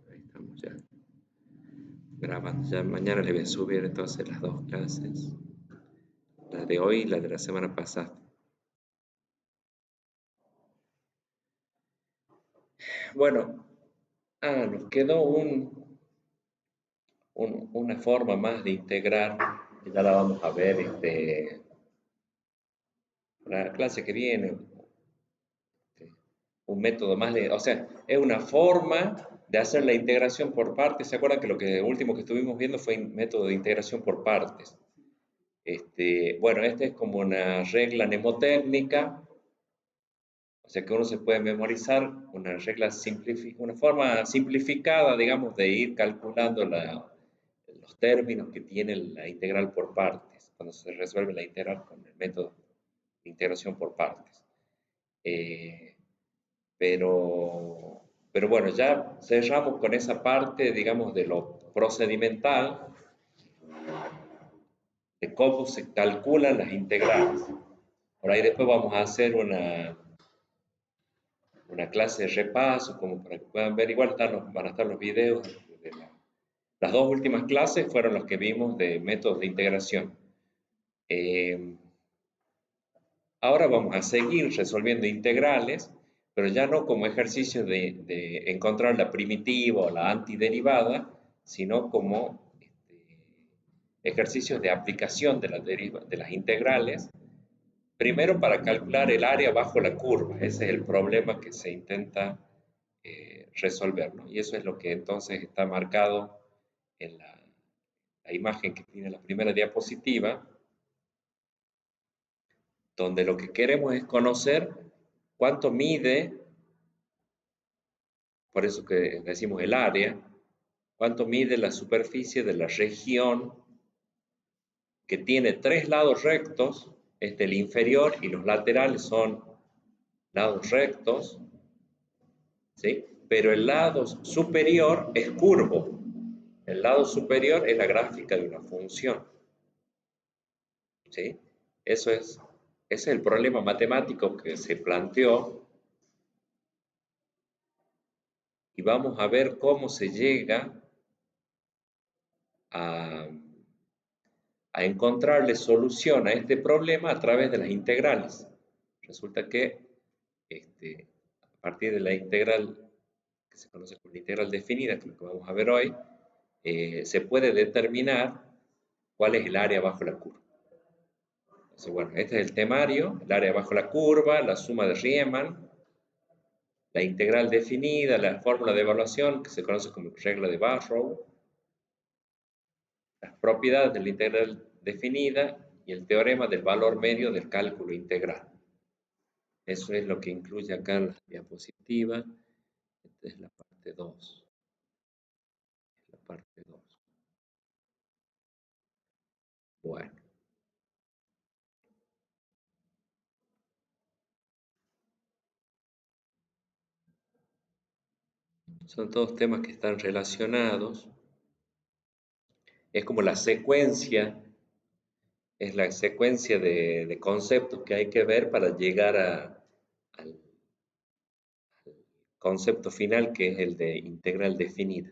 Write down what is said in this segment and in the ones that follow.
Ahí estamos ya grabando. Ya mañana le voy a subir entonces las dos clases. La de hoy y la de la semana pasada. Bueno, nos quedó una forma más de integrar, que ya la vamos a ver para la clase que viene. Un método más de, o sea, es una forma de hacer la integración por partes. ¿Se acuerdan que lo último que estuvimos viendo fue un método de integración por partes? Bueno, esta es como una regla mnemotécnica, o sea que uno se puede memorizar una regla una forma simplificada, digamos, de ir calculando los términos que tiene la integral por partes, cuando se resuelve la integral con el método de integración por partes. Eh, pero bueno, ya cerramos con esa parte, digamos, de lo procedimental, de cómo se calculan las integrales. Por ahí después vamos a hacer una clase de repaso, como para que puedan ver, igual van a estar los videos de las dos últimas clases fueron las que vimos de métodos de integración. Eh, Ahora vamos a seguir resolviendo integrales, pero ya no como ejercicio de encontrar la primitiva o la antiderivada, sino como ejercicios de aplicación de las integrales. Primero para calcular el área bajo la curva, ese es el problema que se intenta resolver, ¿no? Y eso es lo que entonces está marcado en la imagen que tiene la primera diapositiva, donde lo que queremos es conocer cuánto mide, por eso que decimos el área, cuánto mide la superficie de la región que tiene tres lados rectos, el inferior y los laterales son lados rectos, ¿sí? Pero el lado superior es curvo. El lado superior es la gráfica de una función, ¿sí? Ese es el problema matemático que se planteó y vamos a ver cómo se llega a, a encontrarle solución a este problema a través de las integrales. Resulta que a partir de la integral que se conoce como la integral definida, que es lo que vamos a ver hoy, se puede determinar cuál es el área bajo la curva. Entonces, bueno, este es el temario, el área bajo la curva, la suma de Riemann, la integral definida, la fórmula de evaluación que se conoce como regla de Barrow, las propiedades de la integral definida y el teorema del valor medio del cálculo integral. Eso es lo que incluye acá en la diapositiva. Esta es la parte 2. La parte 2. Bueno. Son todos temas que están relacionados. Es como la secuencia, es la secuencia de conceptos que hay que ver para llegar al concepto final, que es el de integral definida,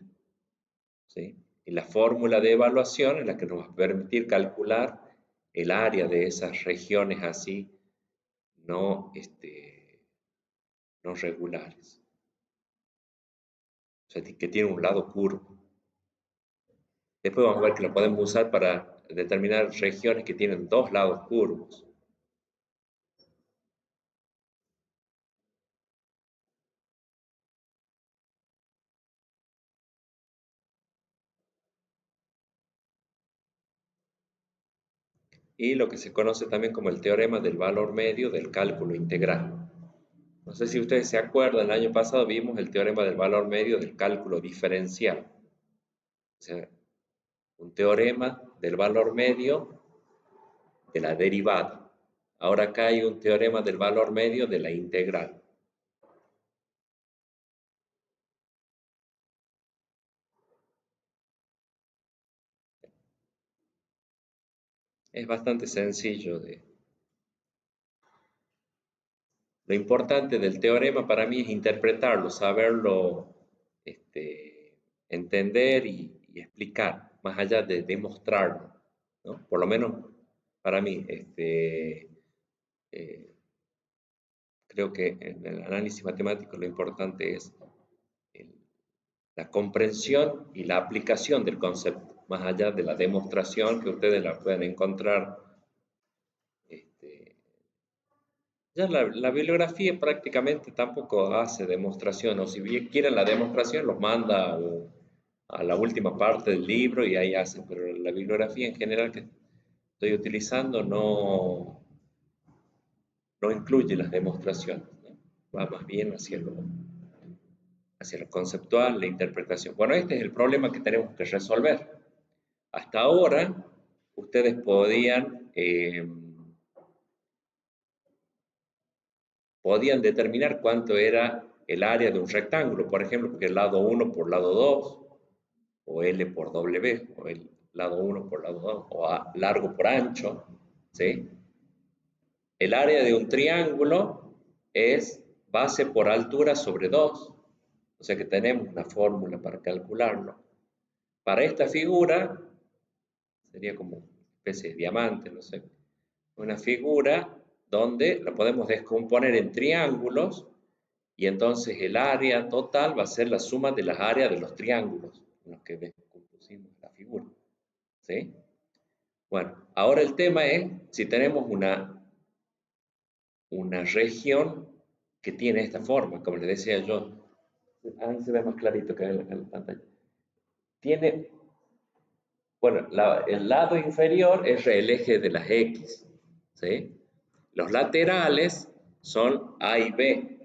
¿sí? Y la fórmula de evaluación es la que nos va a permitir calcular el área de esas regiones así no, no regulares, o sea, que tiene un lado curvo. Después vamos a ver que lo podemos usar para determinar regiones que tienen dos lados curvos. Y lo que se conoce también como el teorema del valor medio del cálculo integral. No sé si ustedes se acuerdan, el año pasado vimos el teorema del valor medio del cálculo diferencial. O sea, un teorema del valor medio de la derivada. Ahora acá hay un teorema del valor medio de la integral. Es bastante sencillo. Lo importante del teorema para mí es interpretarlo, saberlo entender y explicar, más allá de demostrarlo, ¿no? Por lo menos para mí, eh, creo que en el análisis matemático lo importante es el- la comprensión y la aplicación del concepto, más allá de la demostración que ustedes la pueden encontrar. este, Ya la bibliografía prácticamente tampoco hace demostración, o si bien quieren la demostración, los manda a la última parte del libro y ahí hacen, pero la bibliografía en general que estoy utilizando no incluye las demostraciones, ¿no? Va más bien hacia lo conceptual, la interpretación. Bueno, este es el problema que tenemos que resolver. Hasta ahora, ustedes podían determinar cuánto era el área de un rectángulo, por ejemplo, porque el lado 1 por lado 2, o L por W, o el lado 1 por lado 2, o largo por ancho, ¿sí? El área de un triángulo es base por altura sobre 2, o sea que tenemos una fórmula para calcularlo. Para esta figura, sería como una especie de diamante, no sé, una figura donde la podemos descomponer en triángulos y entonces el área total va a ser la suma de las áreas de los triángulos en los que descompusimos la figura, ¿sí? Bueno, ahora el tema es si tenemos una región que tiene esta forma, como les decía yo, ahí se ve más clarito que en la pantalla. Tiene, bueno, el lado inferior es el eje de las X, ¿sí? Los laterales son A y B,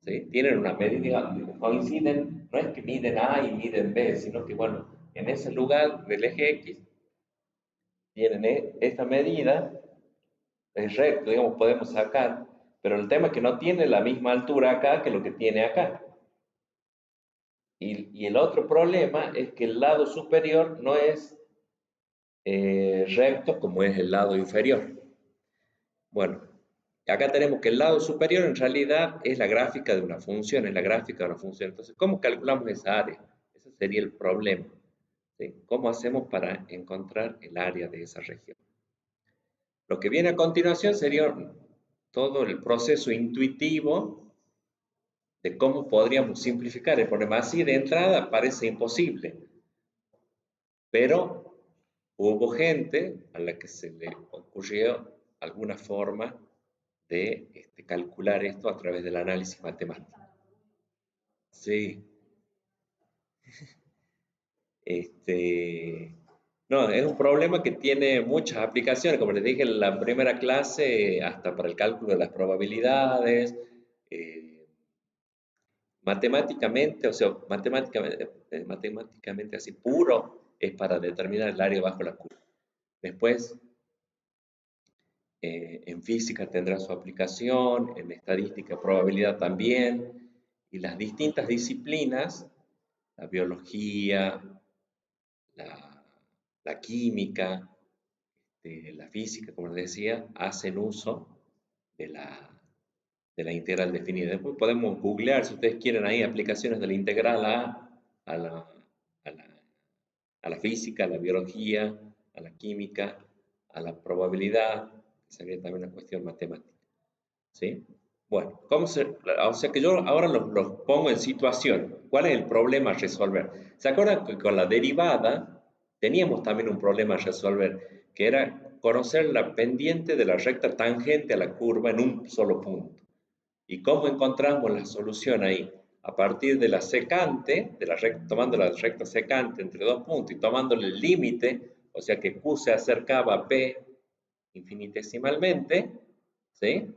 ¿sí? Tienen una medida, coinciden, no es que miden A y miden B, sino que, bueno, en ese lugar del eje X tienen esta medida, es recto, digamos, podemos sacar, pero el tema es que no tiene la misma altura acá que lo que tiene acá. Y el otro problema es que el lado superior no es recto como es el lado inferior. Bueno, acá tenemos que el lado superior en realidad es la gráfica de una función, es la gráfica de una función. Entonces, ¿cómo calculamos esa área? Ese sería el problema, ¿sí? ¿Cómo hacemos para encontrar el área de esa región? Lo que viene a continuación sería todo el proceso intuitivo de cómo podríamos simplificar el problema. Así de entrada parece imposible, pero hubo gente a la que se le ocurrió alguna forma de calcular esto a través del análisis matemático. Sí, no, es un problema que tiene muchas aplicaciones, como les dije en la primera clase, hasta para el cálculo de las probabilidades, eh, matemáticamente, o sea, matemáticamente así puro, es para determinar el área bajo la curva. Después, en física tendrá su aplicación, en estadística, probabilidad también, y las distintas disciplinas, la biología, la, la química, la física, como les decía, hacen uso de la integral definida. Después podemos googlear, si ustedes quieren, ahí aplicaciones de la integral a la, a la, a la física, a la biología, a la química, a la probabilidad, que sería también una cuestión matemática. ¿Sí? Bueno, o sea que yo ahora los pongo en situación. ¿Cuál es el problema a resolver? ¿Se acuerdan que con la derivada teníamos también un problema a resolver, que era conocer la pendiente de la recta tangente a la curva en un solo punto? ¿Y cómo encontramos la solución ahí? A partir de la secante, tomando la recta secante entre dos puntos y tomándole el límite, o sea que Q se acercaba a P infinitesimalmente, ¿sí?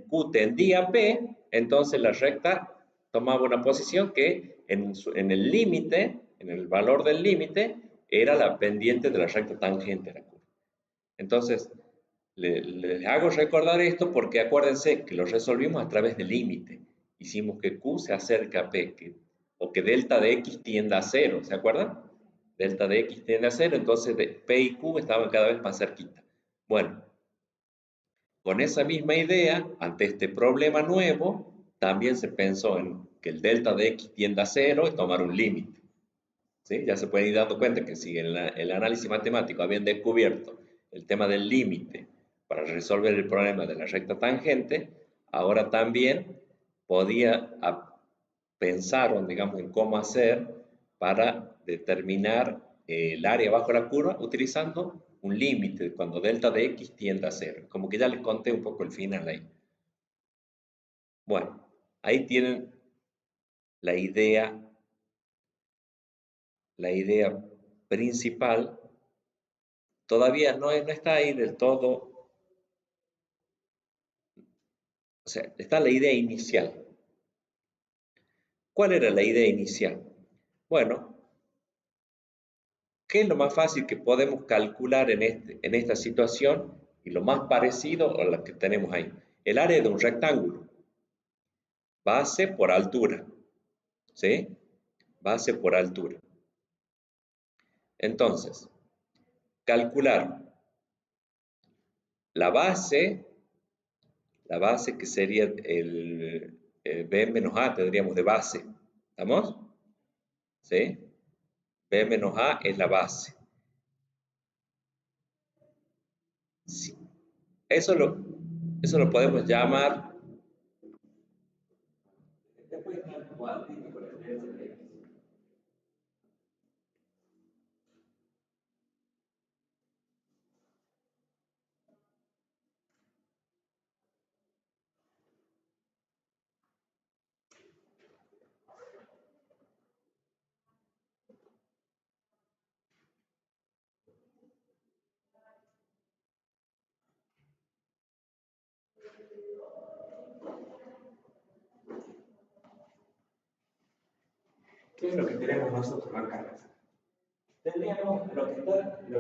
Q tendía a P, entonces la recta tomaba una posición que en el límite, en el valor del límite, era la pendiente de la recta tangente a la curva. Entonces, les hago recordar esto porque acuérdense que lo resolvimos a través del límite. Hicimos que Q se acerca a P, o que delta de X tienda a 0, ¿se acuerdan? Delta de X tiende a 0, entonces P y Q estaban cada vez más cerquita. Bueno, con esa misma idea, ante este problema nuevo, también se pensó en que el delta de x tiende a cero es tomar un límite. ¿Sí? Ya se pueden ir dando cuenta que si en el análisis matemático habían descubierto el tema del límite para resolver el problema de la recta tangente, ahora también podía pensaron, digamos, en cómo hacer para determinar el área bajo la curva utilizando un límite cuando delta de x tiende a cero. Como que ya les conté un poco el final ahí. Bueno, ahí tienen la idea principal. Todavía no está ahí del todo, o sea, está la idea inicial. ¿Cuál era la idea inicial? Bueno, ¿qué es lo más fácil que podemos calcular en esta situación y lo más parecido a lo que tenemos ahí? El área de un rectángulo, base por altura, ¿sí? Base por altura. Entonces, calcular la base que sería el b menos a, tendríamos de base, ¿estamos? ¿Sí? B menos A es la base. Sí. Eso lo podemos llamar. ¿Qué es lo que tenemos nosotros acá? Tendríamos lo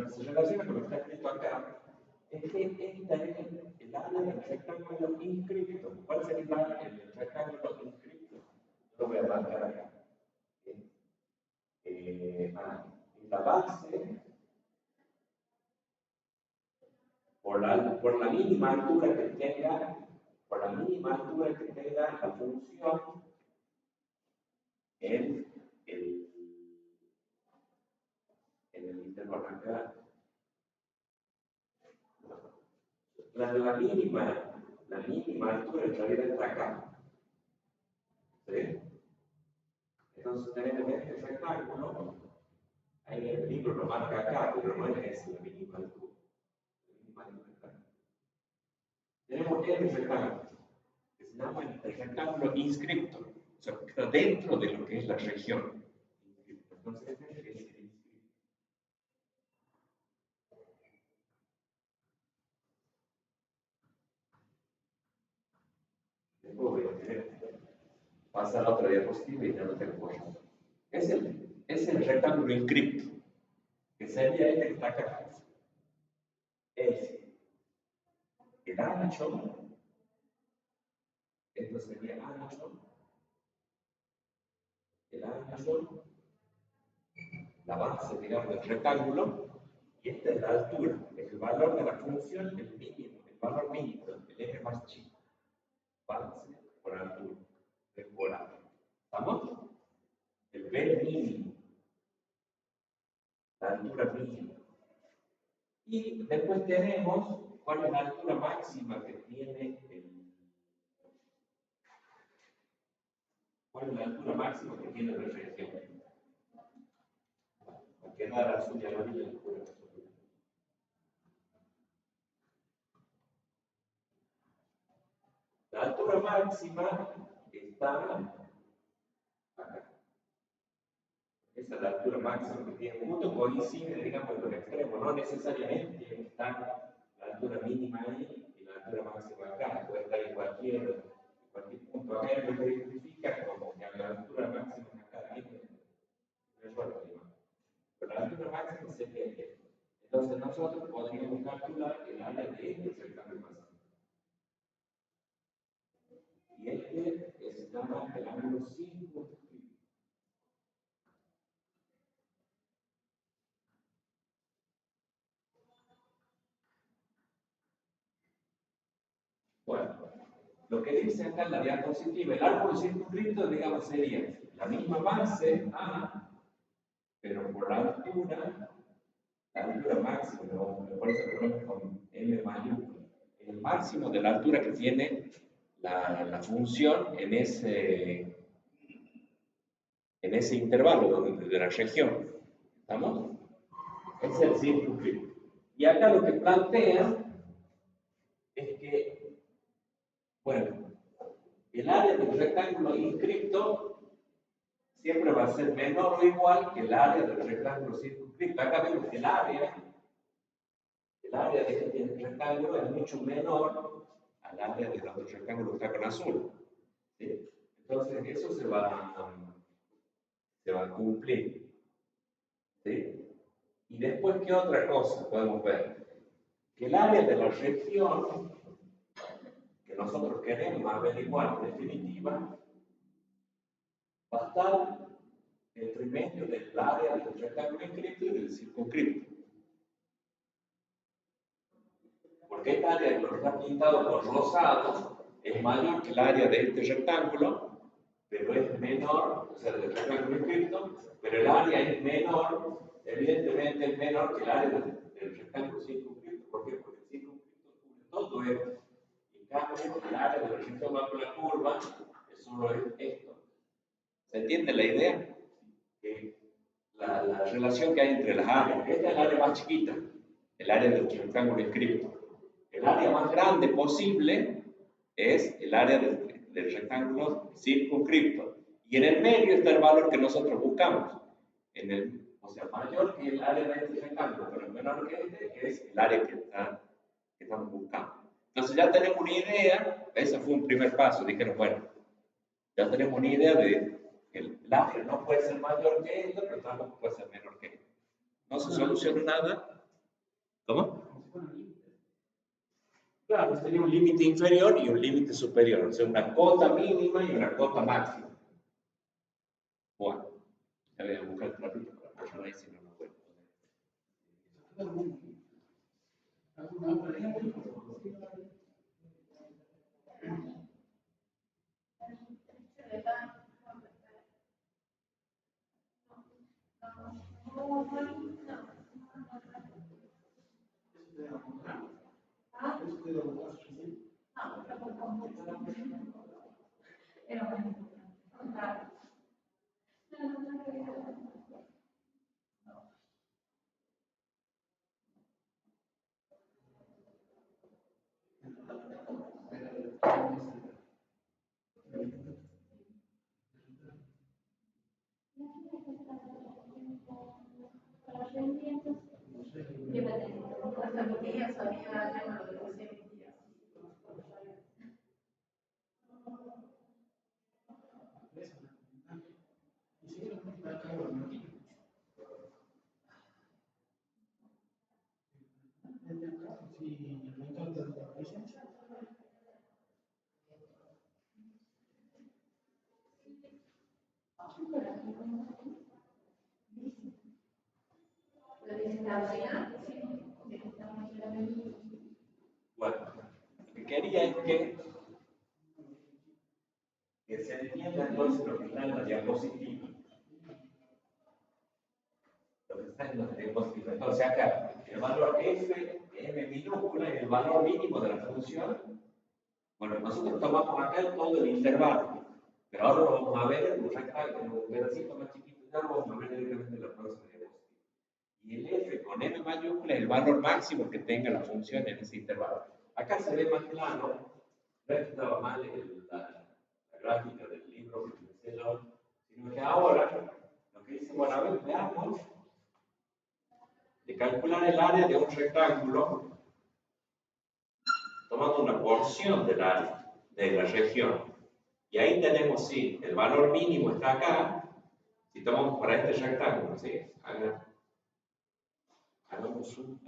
que se relaciona con lo que está escrito acá, es que esta es el área del rectángulo inscripto. ¿Cuál sería el área del rectángulo inscripto? Lo voy a marcar acá. La base, por la mínima altura que tenga, la función en el intervalo acá. La mínima altura en realidad está acá. ¿Sí? Entonces tenemos este rectángulo, ahí el libro lo marca acá, pero no es la mínima altura. Tenemos este rectángulo, que se llama el rectángulo inscripto, o sea, que está dentro de lo que es la región. Entonces, este es el inscripto. Después voy a tener, pasa a la otra diapositiva y ya no tengo cosas. Es el rectángulo inscripto, que sería este que está acá. Es el ancho, esto sería el ancho, la base, digamos, del rectángulo, y esta es la altura, es el valor de la función, el mínimo, el valor mínimo, el eje más chico, base por altura, por A. ¿Estamos? El B mínimo, la altura mínima. Y después tenemos cuál es la altura máxima que tiene ¿cuál es la altura máxima que tiene la región? Va a quedar azul y amarillo. La altura máxima está acá. Esa es la altura máxima que tiene un punto, coincide, digamos, en los extremos. No necesariamente tiene que estar la altura mínima ahí y la altura máxima acá. Puede estar en cualquier punto. Acá lo que identifica como que a la altura máxima acá tiene el relativo. Pero la altura máxima sería este. Entonces nosotros podríamos calcular el área de este rectángulo máximo. Y este es el ángulo 5. Bueno, lo que dice acá en la diapositiva, el árbol circunscripto, digamos, sería la misma base A, pero por la altura máxima, ¿no? Por eso lo ponemos con M mayúscula. El máximo de la altura que tiene la función en ese intervalo de la región. ¿Estamos? Es el circunscripto. Y acá lo que plantea es que, bueno, el área del rectángulo inscripto siempre va a ser menor o igual que el área del rectángulo circunscripto. Acá vemos que el área de este rectángulo es mucho menor al área del otro rectángulo que está con azul. ¿Sí? Entonces, eso se va a cumplir. ¿Sí? Y después, ¿qué otra cosa podemos ver? Que el área de la región que nosotros queremos averiguar en definitiva va a estar entre medio del área del rectángulo inscripto y del circunscripto. Porque esta área que está pintado con rosado es mayor que el área de este rectángulo, pero es menor, o sea, del rectángulo inscripto, pero el área es menor, evidentemente es menor que el área del rectángulo circunscripto. ¿Por qué? Porque el circunscripto cubre todo esto. En cambio, el área de la región bajo la curva es solo esto. ¿Se entiende la idea? Que la relación que hay entre las áreas. Esta es el área más chiquita, el área del rectángulo inscripto. El área más grande posible es el área del rectángulo circunscripto. Y en el medio está el valor que nosotros buscamos. O sea, mayor que el área de este rectángulo, pero menor que este, que es el área que estamos buscando. Entonces ya tenemos una idea, ese fue un primer paso, dijeron, bueno, ya tenemos una idea de que el área no puede ser mayor que esto, pero tampoco puede ser menor que esto. No se soluciona nada. ¿Cómo? Claro, sería un límite inferior y un límite superior, o sea, una cota mínima y una cota máxima. Bueno, ya voy a buscar el trapito para ponerlo ahí, si no, no puedo Bueno, lo que quería es que se entienda entonces lo que está en la diapositiva. Lo que está en la diapositiva. Entonces acá, el valor f, m minúscula, es el valor mínimo de la función. Bueno, nosotros tomamos acá todo el intervalo, pero ahora lo vamos a ver en un rectángulo, en un pedacito más chiquito, ya lo vamos a ver directamente en la próxima diapositiva. Y el f con m mayúscula es el valor máximo que tenga la función en ese intervalo. Acá se ve más claro, no es que estaba mal la gráfica del libro que utilicé yo, sino que ahora lo que dice, bueno, a ver, veamos, de calcular el área de un rectángulo tomando una porción del área de la región. Y ahí tenemos, sí, el valor mínimo está acá. Si tomamos para este rectángulo, ¿sí? Hagamos un...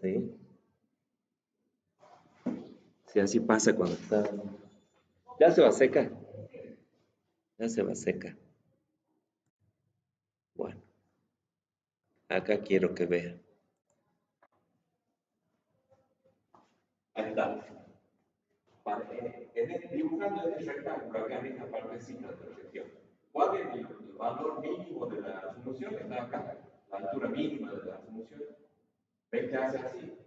Sí. Sí, así pasa cuando está... Ya se va a secar. Ya se va a secar. Bueno, acá quiero que vean. Ahí está. Dibujando este rectángulo acá en esta partecita de la región. ¿Cuál es el valor mínimo de la solución? Está acá. La altura mínima de la solución. ¿Ven que hace así?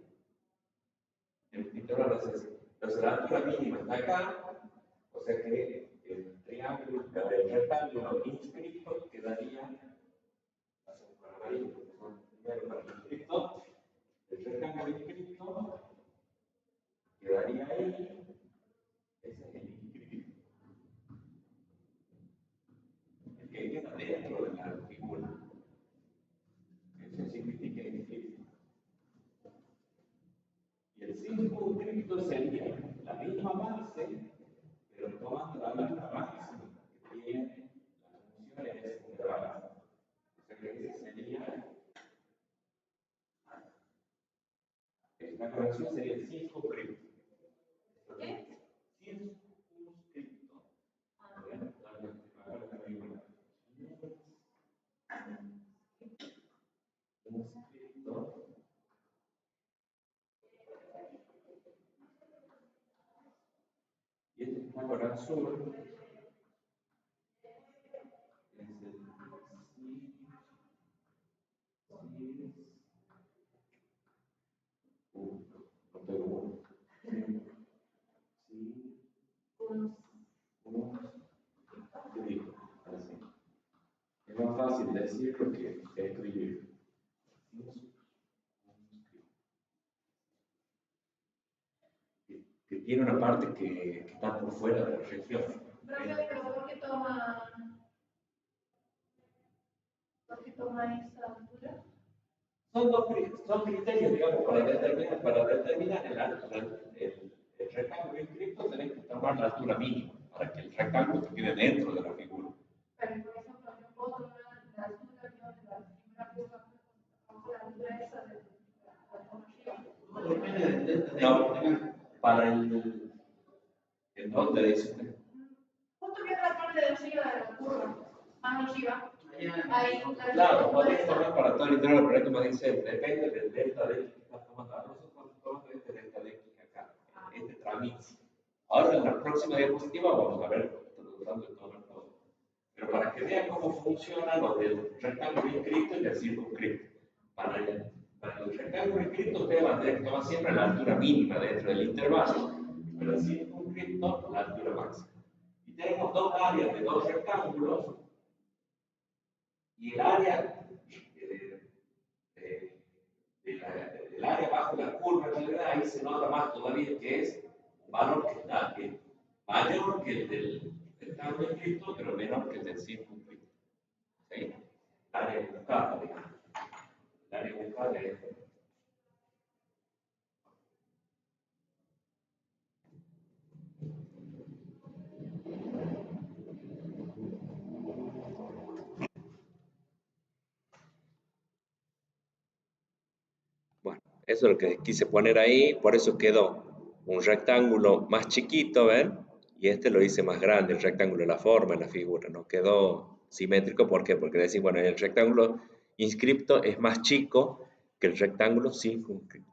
El intervalo hace así. Entonces la altura mínima está acá. O sea que el triángulo, el rectángulo inscrito quedaría. Hacemos con amarillo, primero para el inscrito. El rectángulo inscrito quedaría ahí. Ese es el inscrito. El que queda dentro de la figura. Eso significa inscrito. Y el circunscrito sería la misma base, pero tomando la misma máxima que tiene la función en ese intervalo. O sea que ese sería. La corrección sería el circunscrito. ¿Qué? Circunscrito. Y este está con azul. Es el no tengo así. Es más fácil decirlo que escribir. Que tiene una parte que está por fuera de la región. Pero ¿por qué toma esa altura? Son criterios, digamos, para determinar el rectángulo inscrito, tenés que tomar la altura mínima para que el rectángulo quede dentro de la figura. Pero, por ejemplo, yo puedo tomar la altura de la primera figura, la altura esa de la No, para el dónde dice. Justo viendo la parte de arriba de la curva, más arriba. Ahí, claro, podés tomar para todo el interior, pero como dice, depende del delta de X que estás tomando. Nosotros estamos tomando este delta de X acá, este trámite. Ahora en la próxima diapositiva vamos a ver, tratando de tomar todo. Pero para que vean cómo funciona lo del rectángulo inscrito y del circunscrito. Para el rectángulo inscrito usted va a tener que tomar siempre la altura mínima dentro del intervalo, pero el circunscrito la altura máxima. Y tenemos dos áreas de dos rectángulos. Y el área el área bajo la curva, en realidad ahí se nota más todavía que es un valor que está mayor que el del rectángulo inscrito, pero menor que el del circunscrito. ¿Sí? El área buscada, digamos. El área buscada es. Bueno, eso es lo que quise poner ahí, por eso quedó un rectángulo más chiquito, ¿ven? Y este lo hice más grande, el rectángulo, la forma, la figura, no quedó simétrico, ¿por qué? Porque decir, bueno, el rectángulo inscripto es más chico que el rectángulo circunscripto.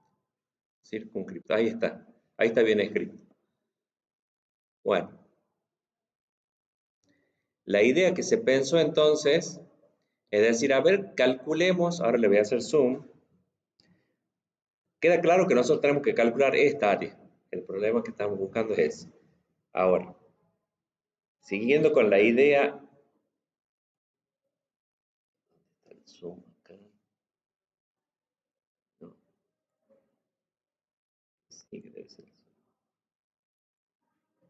Circunscripto, ahí está bien escrito. Bueno, la idea que se pensó entonces es decir, a ver, calculemos, ahora le voy a hacer zoom. Queda claro que nosotros tenemos que calcular esta área. El problema que estamos buscando es ese. Ahora, siguiendo con la idea. ¿Dónde está el zoom acá? No. Sí que debe ser el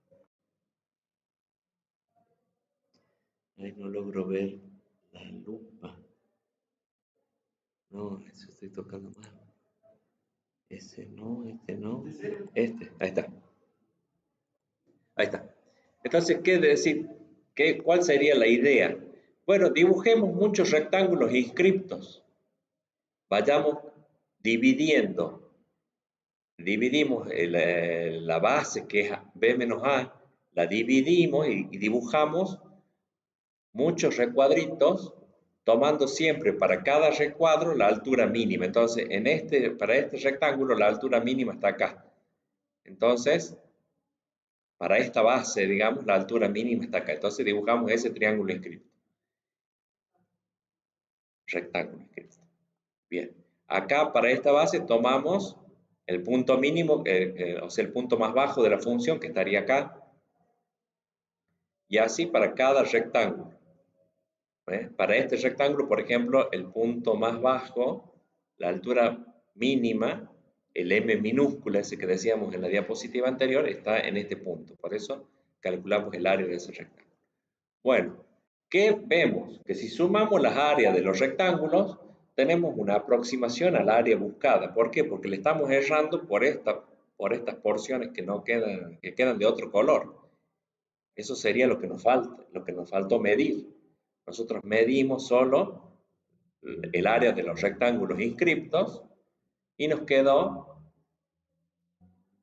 zoom. Ay, no logro ver la lupa. No, eso estoy tocando mal. Ese no, este no. Este, ahí está. Ahí está. Entonces, ¿qué decir? ¿Cuál sería la idea? Bueno, dibujemos muchos rectángulos inscriptos. Vayamos dividiendo. Dividimos la base que es B menos A, la dividimos y dibujamos muchos recuadritos, tomando siempre para cada recuadro la altura mínima. Entonces, para este rectángulo la altura mínima está acá. Entonces, para esta base, digamos, la altura mínima está acá. Entonces dibujamos ese triángulo inscripto. Rectángulo inscripto. Bien. Acá para esta base tomamos el punto mínimo, o sea, el punto más bajo de la función que estaría acá. Y así para cada rectángulo. Para este rectángulo, por ejemplo, el punto más bajo, la altura mínima, el m minúscula, ese que decíamos en la diapositiva anterior, está en este punto. Por eso calculamos el área de ese rectángulo. Bueno, ¿qué vemos? Que si sumamos las áreas de los rectángulos, tenemos una aproximación al área buscada. ¿Por qué? Porque le estamos errando por estas porciones que quedan de otro color. Eso sería lo que nos falta, lo que nos faltó medir. Nosotros medimos solo el área de los rectángulos inscriptos y nos quedó,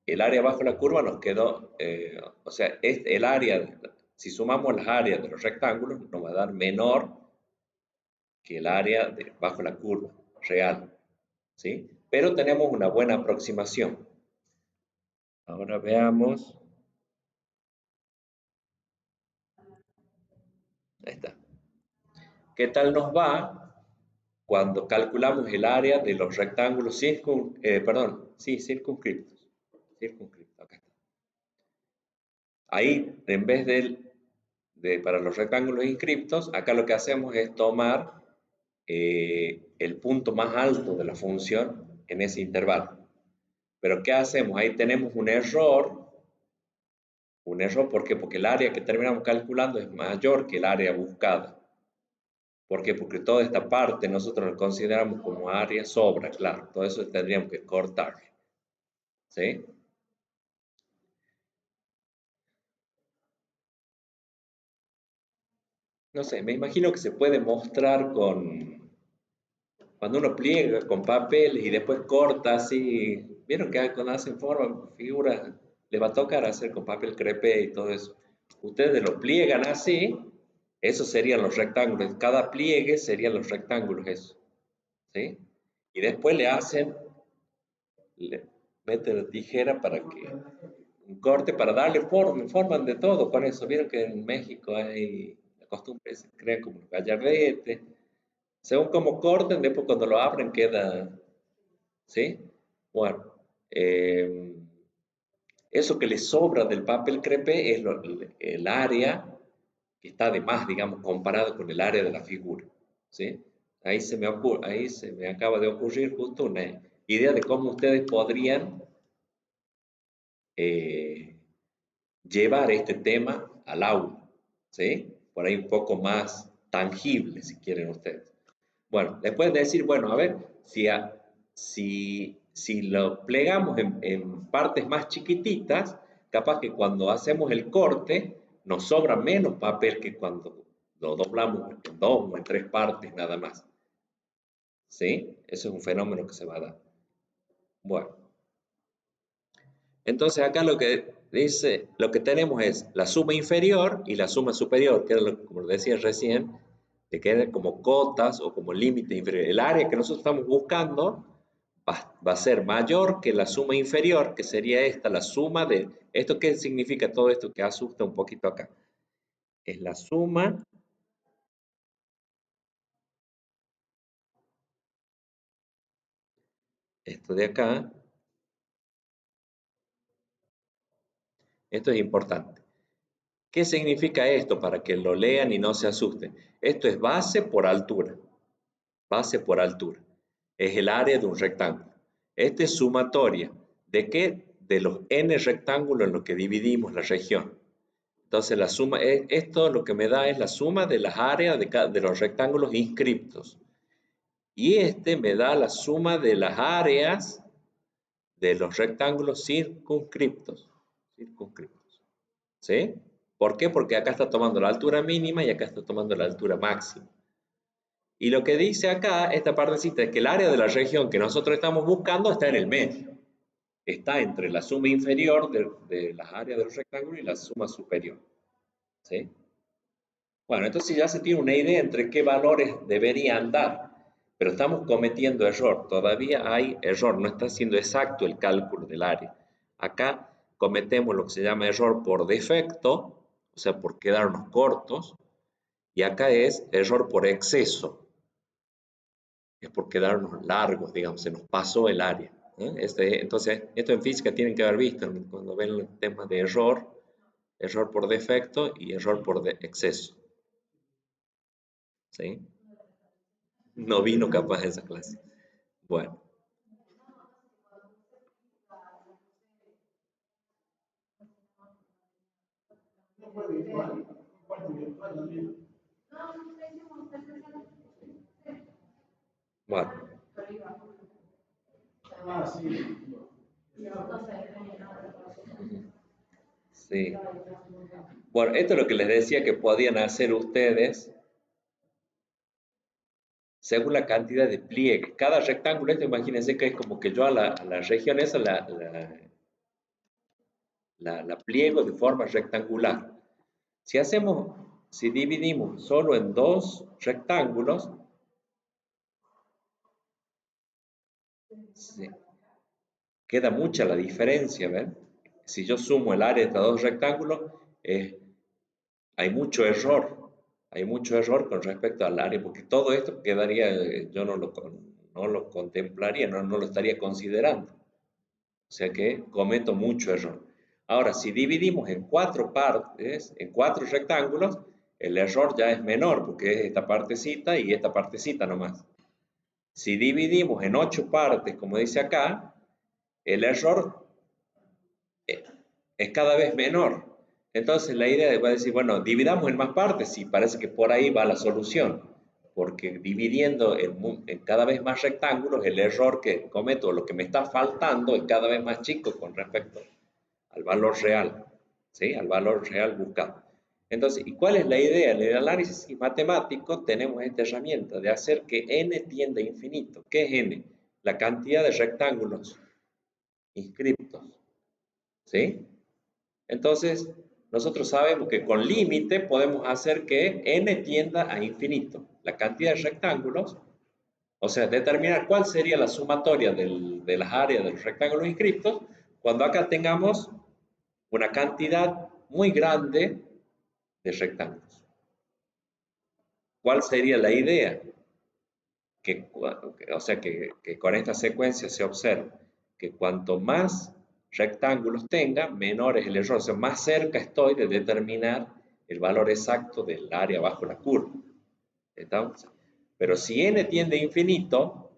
el área bajo la curva nos quedó, o sea, el área, si sumamos las áreas de los rectángulos, nos va a dar menor que el área bajo la curva real, ¿sí? Pero tenemos una buena aproximación. Ahora veamos. Ahí está. ¿Qué tal nos va cuando calculamos el área de los rectángulos circunscriptos? Acá está. Ahí, en vez para los rectángulos inscriptos, acá lo que hacemos es tomar el punto más alto de la función en ese intervalo. Pero ¿qué hacemos? Ahí tenemos un error. Un error, ¿por qué? Porque el área que terminamos calculando es mayor que el área buscada. ¿Por qué? Porque toda esta parte nosotros la consideramos como área sobra, claro. Todo eso tendríamos que cortar. ¿Sí? No sé, me imagino que se puede mostrar cuando uno pliega con papeles y después corta así. ¿Vieron que cuando hacen forma, figura, le va a tocar hacer con papel crepé y todo eso? Ustedes lo pliegan así, esos serían los rectángulos. Cada pliegue serían los rectángulos, eso. ¿Sí? Y después le meten la tijera para que un corte para darle forma, forman de todo con eso. Vieron que en México hay la costumbre, se crean como los gallardetes. Según como corten, después cuando lo abren queda, ¿sí? Bueno, eso que le sobra del papel crepé es el área que está de más, digamos, comparado con el área de la figura, ¿sí? Ahí se me acaba de ocurrir justo una idea de cómo ustedes podrían eh, llevar este tema al aula, ¿sí? Por ahí un poco más tangible, si quieren ustedes. Bueno, después de decir, bueno, a ver, si lo plegamos en partes más chiquititas, capaz que cuando hacemos el corte nos sobra menos papel que cuando lo doblamos en dos o en tres partes nada más. ¿Sí? Eso es un fenómeno que se va a dar. Bueno. Entonces acá lo que tenemos es la suma inferior y la suma superior, que era como decía recién, que quedan como cotas o como límite inferior. El área que nosotros estamos buscando va a ser mayor que la suma inferior, que sería esta, la suma de... ¿Esto qué significa todo esto que asusta un poquito acá? Es la suma esto de acá. Esto es importante. ¿Qué significa esto para que lo lean y no se asusten? Esto es base por altura. Base por altura. Es el área de un rectángulo. Esta es sumatoria. ¿De qué? De los n rectángulos en los que dividimos la región. Entonces la suma, esto lo que me da es la suma de las áreas de los rectángulos inscriptos. Y este me da la suma de las áreas de los rectángulos circunscriptos. ¿Sí? ¿Por qué? Porque acá está tomando la altura mínima y acá está tomando la altura máxima. Y lo que dice acá, esta partecita, es que el área de la región que nosotros estamos buscando está en el medio. Está entre la suma inferior de las áreas de los rectángulos y la suma superior. ¿Sí? Bueno, entonces ya se tiene una idea entre qué valores deberían dar. Pero estamos cometiendo error. Todavía hay error. No está siendo exacto el cálculo del área. Acá cometemos lo que se llama error por defecto, o sea, por quedarnos cortos, y acá es error por exceso, es por quedarnos largos, digamos, se nos pasó el área. Entonces, esto en física tienen que haber visto cuando ven el tema de error, error por defecto y error por exceso. ¿Sí? No vino capaz de esa clase. Bueno. Bueno. Sí. Bueno, esto es lo que les decía que podían hacer ustedes según la cantidad de pliegues. Cada rectángulo, esto imagínense que es como que yo a la región esa la pliego de forma rectangular. Si dividimos solo en dos rectángulos, sí, queda mucha la diferencia, ¿ven? Si yo sumo el área de estos dos rectángulos, hay mucho error con respecto al área, porque todo esto quedaría, yo no lo contemplaría, no lo estaría considerando. O sea que cometo mucho error. Ahora, si dividimos en cuatro partes, en cuatro rectángulos, el error ya es menor, porque es esta partecita y esta partecita nomás. Si dividimos en 8 partes, como dice acá, el error es cada vez menor. Entonces la idea es decir, bueno, dividamos en más partes y parece que por ahí va la solución, porque dividiendo en cada vez más rectángulos, el error que cometo, lo que me está faltando es cada vez más chico con respecto al valor real, ¿sí? Al valor real buscado. Entonces, ¿y cuál es la idea? En el análisis matemático tenemos esta herramienta de hacer que n tienda a infinito. ¿Qué es n? La cantidad de rectángulos inscriptos, ¿sí? Entonces, nosotros sabemos que con límite podemos hacer que n tienda a infinito. La cantidad de rectángulos, o sea, determinar cuál sería la sumatoria de las áreas de los rectángulos inscriptos cuando acá tengamos una cantidad muy grande de rectángulos. ¿Cuál sería la idea? O sea, que con esta secuencia se observa que cuanto más rectángulos tenga, menor es el error. O sea, más cerca estoy de determinar el valor exacto del área bajo la curva. ¿Estamos? Pero si n tiende a infinito,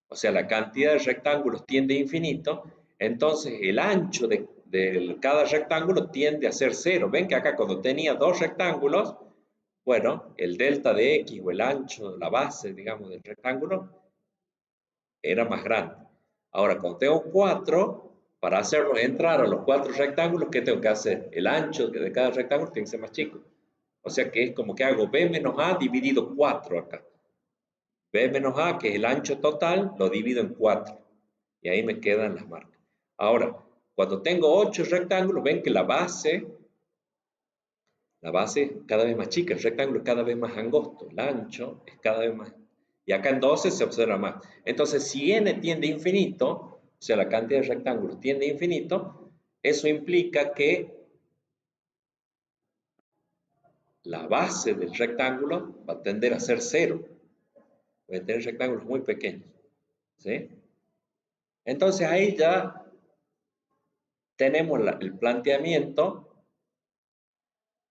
o sea, la cantidad de rectángulos tiende a infinito, entonces el ancho de cada rectángulo tiende a ser cero. Ven que acá cuando tenía dos rectángulos, bueno, el delta de x o el ancho, la base, digamos, del rectángulo, era más grande. Ahora, cuando tengo 4, para hacerlos entrar a los 4 rectángulos, ¿qué tengo que hacer? El ancho de cada rectángulo tiene que ser más chico. O sea que es como que hago b menos a dividido 4 acá. B menos a, que es el ancho total, lo divido en 4. Y ahí me quedan las marcas. Ahora, cuando tengo 8 rectángulos, ven que la base es cada vez más chica, el rectángulo es cada vez más angosto, el ancho es cada vez más. Y acá en 12 se observa más. Entonces, si n tiende a infinito, o sea, la cantidad de rectángulos tiende a infinito, eso implica que la base del rectángulo va a tender a ser cero. Voy a tener rectángulos muy pequeños. ¿Sí? Entonces ahí ya tenemos el planteamiento.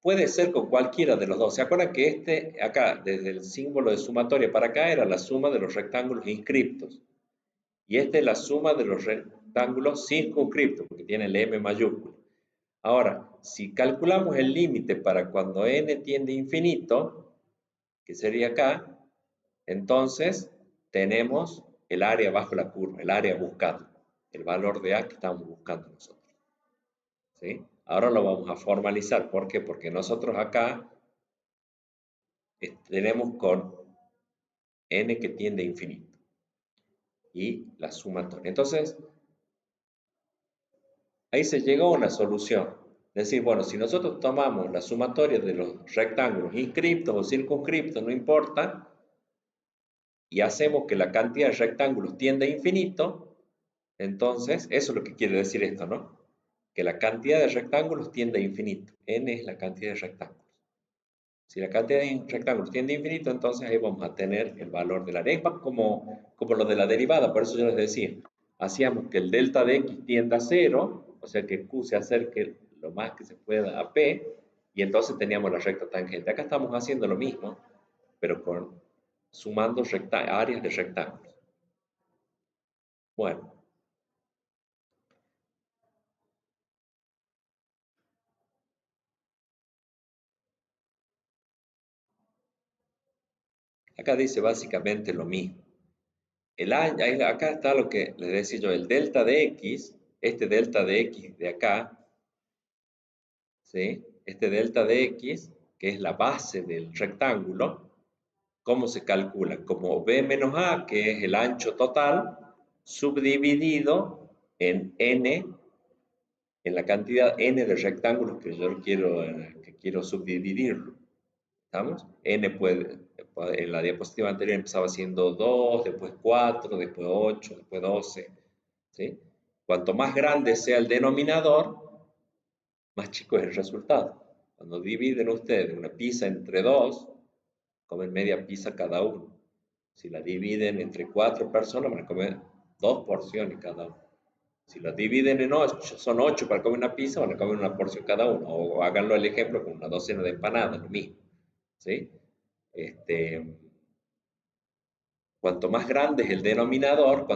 Puede ser con cualquiera de los dos. ¿Se acuerdan que acá, desde el símbolo de sumatoria para acá, era la suma de los rectángulos inscriptos? Y esta es la suma de los rectángulos circunscriptos, porque tiene el M mayúsculo. Ahora, si calculamos el límite para cuando n tiende a infinito, que sería acá, entonces tenemos el área bajo la curva, el área buscada, el valor de A que estamos buscando nosotros. ¿Sí? Ahora lo vamos a formalizar. ¿Por qué? Porque nosotros acá tenemos con n que tiende a infinito y la sumatoria. Entonces, ahí se llegó a una solución. Es decir, bueno, si nosotros tomamos la sumatoria de los rectángulos inscriptos o circunscriptos, no importa, y hacemos que la cantidad de rectángulos tienda a infinito, entonces, eso es lo que quiere decir esto, ¿no? que la cantidad de rectángulos tiende a infinito. N es la cantidad de rectángulos. Si la cantidad de rectángulos tiende a infinito, entonces ahí vamos a tener el valor de la x, como lo de la derivada. Por eso yo les decía, hacíamos que el delta de x tienda a 0, o sea que q se acerque lo más que se pueda a p, y entonces teníamos la recta tangente. Acá estamos haciendo lo mismo, pero sumando áreas de rectángulos. Bueno. Acá dice básicamente lo mismo. Acá está lo que les decía yo, el delta de x, este delta de x de acá, ¿sí? Este delta de x, que es la base del rectángulo, ¿cómo se calcula? Como b menos a, que es el ancho total, subdividido en n, en la cantidad n de rectángulos que yo quiero subdividirlo. ¿Estamos? En la diapositiva anterior empezaba siendo 2, después 4, después 8, después 12. ¿Sí? Cuanto más grande sea el denominador, más chico es el resultado. Cuando dividen ustedes una pizza entre dos, comen media pizza cada uno. Si la dividen entre 4 personas, van a comer 2 porciones cada uno. Si la dividen en 8, son 8 para comer una pizza, van a comer una porción cada uno. O háganlo el ejemplo con una docena de empanadas, lo mismo. ¿Sí? Cuanto más grande es el denominador,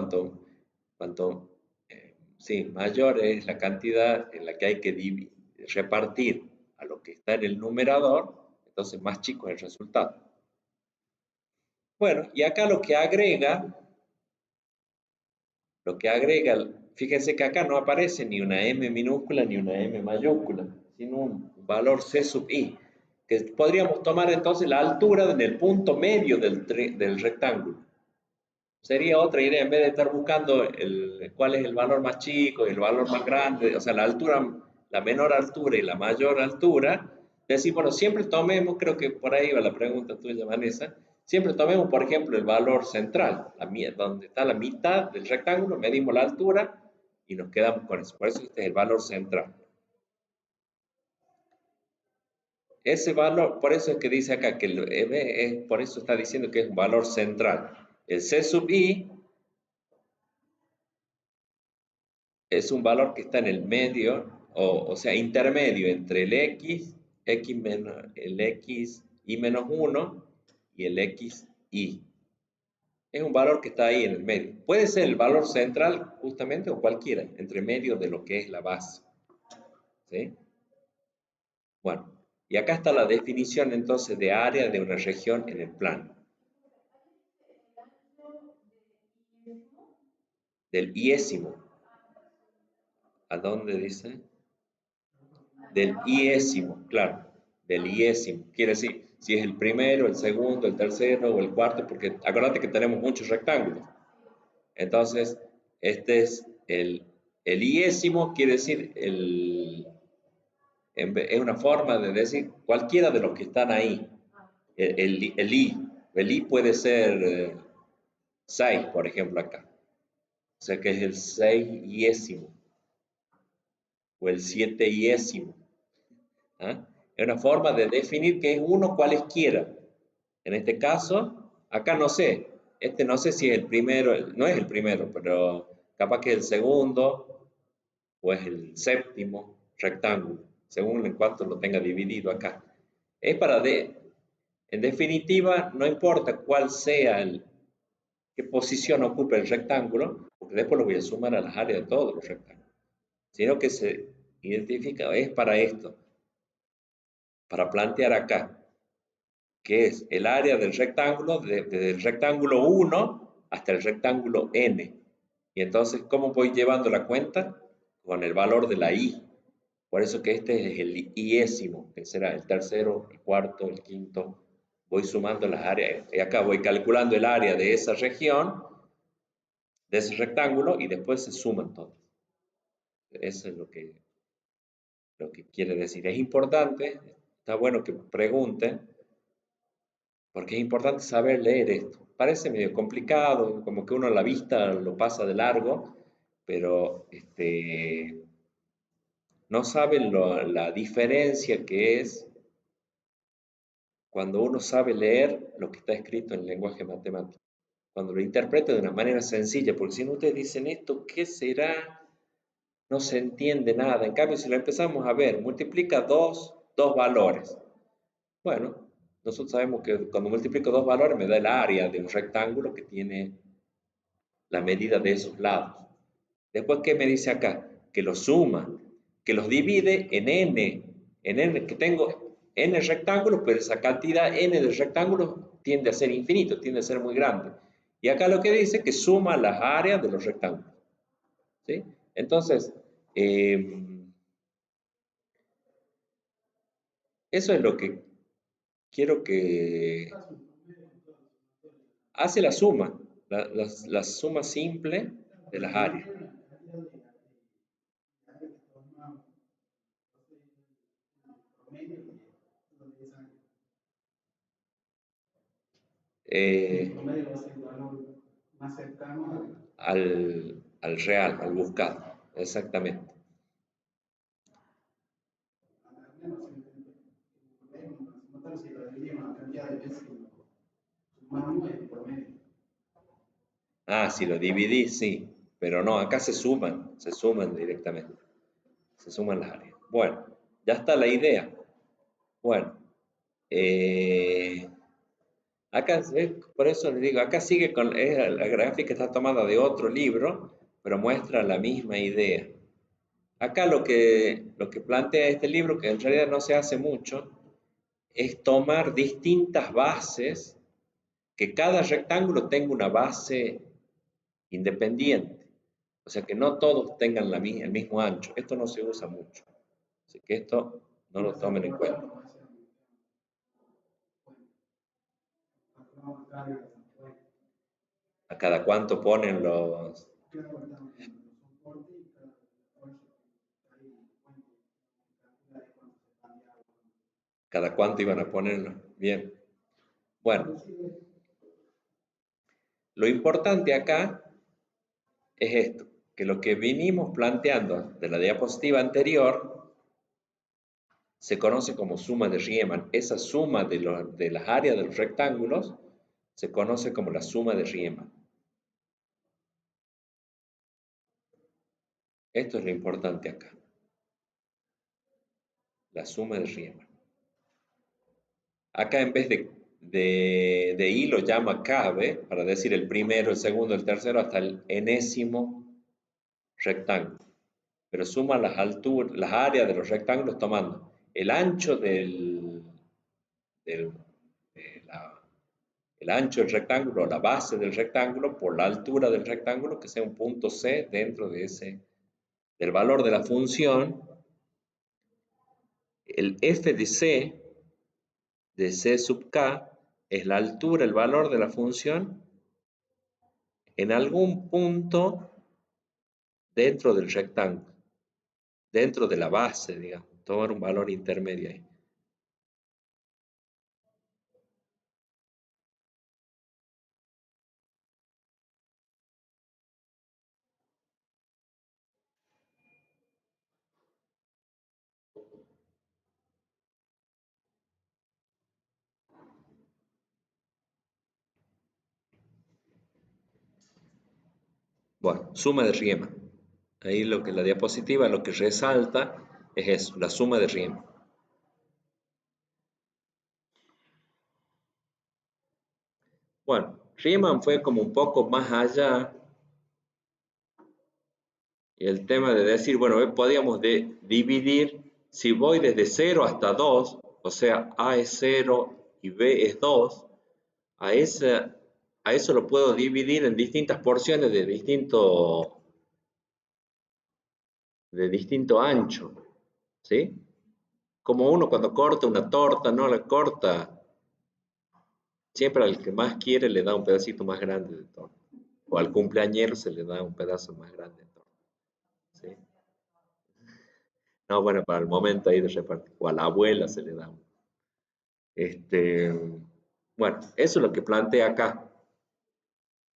sí, mayor es la cantidad en la que hay que repartir a lo que está en el numerador, entonces más chico es el resultado. Bueno, y acá fíjense que acá no aparece ni una m minúscula ni una m mayúscula, sino un valor c sub i, que podríamos tomar entonces la altura en el punto medio del rectángulo. Sería otra idea, en vez de estar buscando cuál es el valor más chico y el valor más grande, o sea, la altura, la menor altura y la mayor altura, decir, bueno, siempre tomemos, creo que por ahí va la pregunta tuya, Vanessa, siempre tomemos, por ejemplo, el valor central, donde está la mitad del rectángulo, medimos la altura y nos quedamos con eso. Por eso este es el valor central. Ese valor, por eso es que dice acá que por eso está diciendo que es un valor central. El C sub i es un valor que está en el medio, o sea, intermedio entre el x y menos 1 y el xy. Es un valor que está ahí en el medio. Puede ser el valor central justamente o cualquiera, entre medio de lo que es la base. ¿Sí? Bueno, y acá está la definición entonces de área de una región en el plano. Del iésimo. ¿A dónde dice? Del iésimo, claro, del iésimo. Quiere decir, si es el primero, el segundo, el tercero o el cuarto, porque acuérdate que tenemos muchos rectángulos. Entonces, este es el iésimo, quiere decir, es una forma de decir cualquiera de los que están ahí. El i puede ser 6, por ejemplo, acá. O sea que es el 6iésimo o el 7iésimo. ¿Ah? Es una forma de definir que es uno cualesquiera. En este caso, acá no sé, no sé si es el primero, no es el primero, pero capaz que es el segundo o es el séptimo rectángulo, según en cuanto lo tenga dividido acá. Es en definitiva, no importa cuál sea qué posición ocupe el rectángulo, porque después lo voy a sumar a las áreas de todos los rectángulos, sino que se identifica, es para esto, para plantear acá, que es el área del rectángulo, desde el rectángulo 1 hasta el rectángulo n. Y entonces, ¿cómo voy llevando la cuenta? Con el valor de la i. Por eso que este es el iésimo, que será el tercero, el cuarto, el quinto. Voy sumando las áreas. Y acá voy calculando el área de esa región, de ese rectángulo, y después se suman todos. Eso es lo que quiere decir. Es importante, está bueno que pregunten, porque es importante saber leer esto. Parece medio complicado, como que uno a la vista lo pasa de largo, pero no saben la diferencia que es cuando uno sabe leer lo que está escrito en el lenguaje matemático. Cuando lo interpreta de una manera sencilla, porque si no ustedes dicen esto, ¿qué será? No se entiende nada. En cambio, si lo empezamos a ver, multiplica dos valores. Bueno, nosotros sabemos que cuando multiplico dos valores me da el área de un rectángulo que tiene la medida de esos lados. Después, ¿qué me dice acá? Que los suma, que los divide en n, que tengo n rectángulos, pero esa cantidad n de rectángulos tiende a ser infinito, tiende a ser muy grande. Y acá lo que dice es que suma las áreas de los rectángulos. ¿Sí? Entonces, eso es lo que quiero que hace la suma simple de las áreas. Al real, al buscado, exactamente. Ah, si lo dividís, sí, pero no, acá se suman directamente, se suman las áreas. Bueno, ya está la idea. Bueno, acá, por eso les digo, acá sigue con, la gráfica está tomada de otro libro, pero muestra la misma idea. Acá lo que plantea este libro, que en realidad no se hace mucho, es tomar distintas bases, que cada rectángulo tenga una base independiente. O sea, que no todos tengan el mismo ancho. Esto no se usa mucho. Así que esto no lo tomen en cuenta. ¿A cada cuánto ponen los...? ¿Cada cuánto iban a ponerlo? Bien. Bueno, lo importante acá es esto, que lo que vinimos planteando de la diapositiva anterior se conoce como suma de Riemann. Esa suma de las áreas de los rectángulos se conoce como la suma de Riemann. Esto es lo importante acá. La suma de Riemann. Acá en vez de I lo llama K, para decir el primero, el segundo, el tercero, hasta el enésimo rectángulo. Pero suma las áreas de los rectángulos tomando el ancho el ancho del rectángulo, la base del rectángulo, por la altura del rectángulo, que sea un punto C dentro del valor de la función. El f de C sub k, es la altura, el valor de la función en algún punto dentro del rectángulo, dentro de la base, digamos, tomar un valor intermedio ahí. Bueno, suma de Riemann. Ahí la diapositiva lo que resalta es eso, la suma de Riemann. Bueno, Riemann fue como un poco más allá. Y el tema de decir, bueno, podíamos dividir, si voy desde 0 hasta 2, o sea, A es 0 y B es 2, a eso lo puedo dividir en distintas porciones de distinto ancho, ¿sí? Como uno cuando corta una torta, no la corta, siempre al que más quiere le da un pedacito más grande de torta, o al cumpleañero se le da un pedazo más grande de torta, ¿sí? No, bueno, para el momento ahí de repartir, o a la abuela se le da un. Bueno, eso es lo que plantea acá,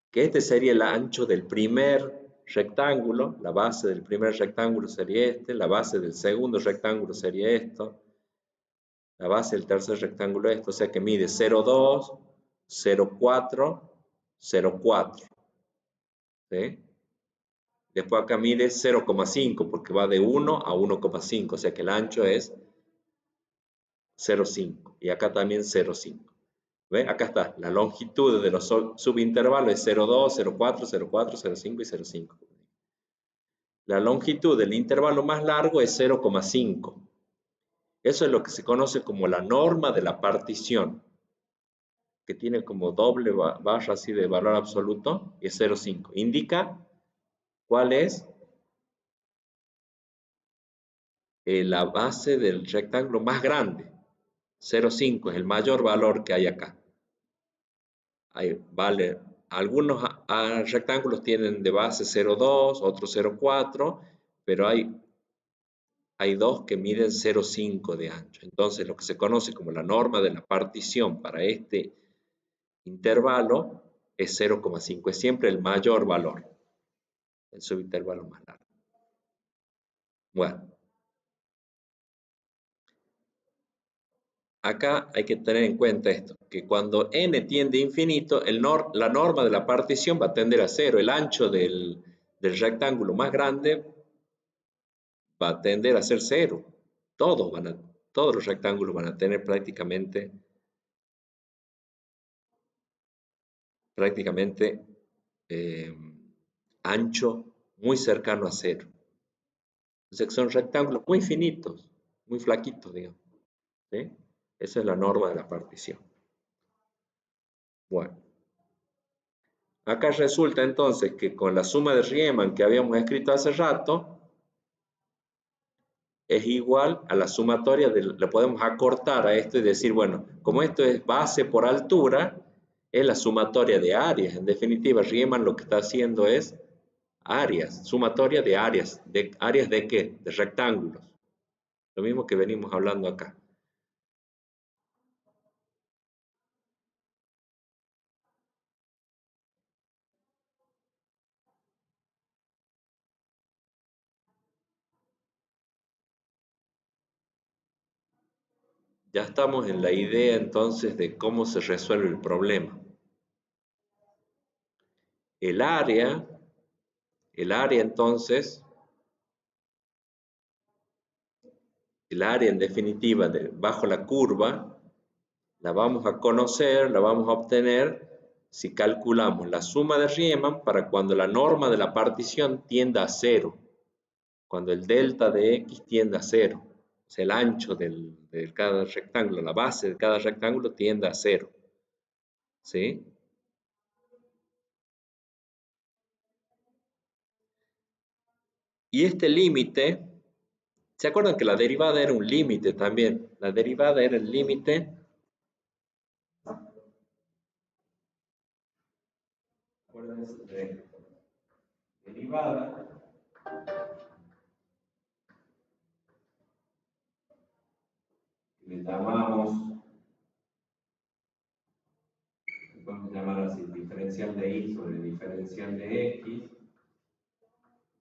que este sería el ancho del primer rectángulo, la base del primer rectángulo sería este, la base del segundo rectángulo sería esto, la base del tercer rectángulo esto, o sea que mide 0,2, 0,4, 0,4. ¿Sí? Después acá mide 0,5 porque va de 1 a 1,5, o sea que el ancho es 0,5 y acá también 0,5. ¿Ve? Acá está, la longitud de los subintervalos es 0,2, 0,4, 0,4, 0,5 y 0,5. La longitud del intervalo más largo es 0,5. Eso es lo que se conoce como la norma de la partición, que tiene como doble barra así de valor absoluto y es 0,5. Indica cuál es la base del rectángulo más grande. 0,5 es el mayor valor que hay acá. Vale, algunos rectángulos tienen de base 0,2, otros 0,4, pero hay dos que miden 0,5 de ancho. Entonces, lo que se conoce como la norma de la partición para este intervalo es 0,5. Es siempre el mayor valor, el subintervalo más largo. Bueno, acá hay que tener en cuenta esto, que cuando n tiende a infinito, la norma de la partición va a tender a cero. El ancho del rectángulo más grande va a tender a ser cero. Todos los rectángulos van a tener prácticamente ancho muy cercano a cero. O sea que son rectángulos muy finitos, muy flaquitos, digamos. ¿Sí? Esa es la norma de la partición. Bueno, acá resulta entonces que con la suma de Riemann que habíamos escrito hace rato, es igual a la sumatoria, le podemos acortar a esto y decir, bueno, como esto es base por altura, es la sumatoria de áreas. En definitiva, Riemann lo que está haciendo es áreas, sumatoria de áreas. ¿De áreas de qué? De rectángulos. Lo mismo que venimos hablando acá. Ya estamos en la idea entonces de cómo se resuelve el problema. El área entonces, el área en definitiva bajo la curva, la vamos a conocer, la vamos a obtener si calculamos la suma de Riemann para cuando la norma de la partición tienda a cero, cuando el delta de x tienda a cero, o sea, el ancho de cada rectángulo, la base de cada rectángulo tiende a cero. ¿Sí? Y este límite, ¿se acuerdan que la derivada era un límite también? La derivada era el límite. Acuérdense de derivada. Le llamamos, podemos llamar así, diferencial de y sobre diferencial de x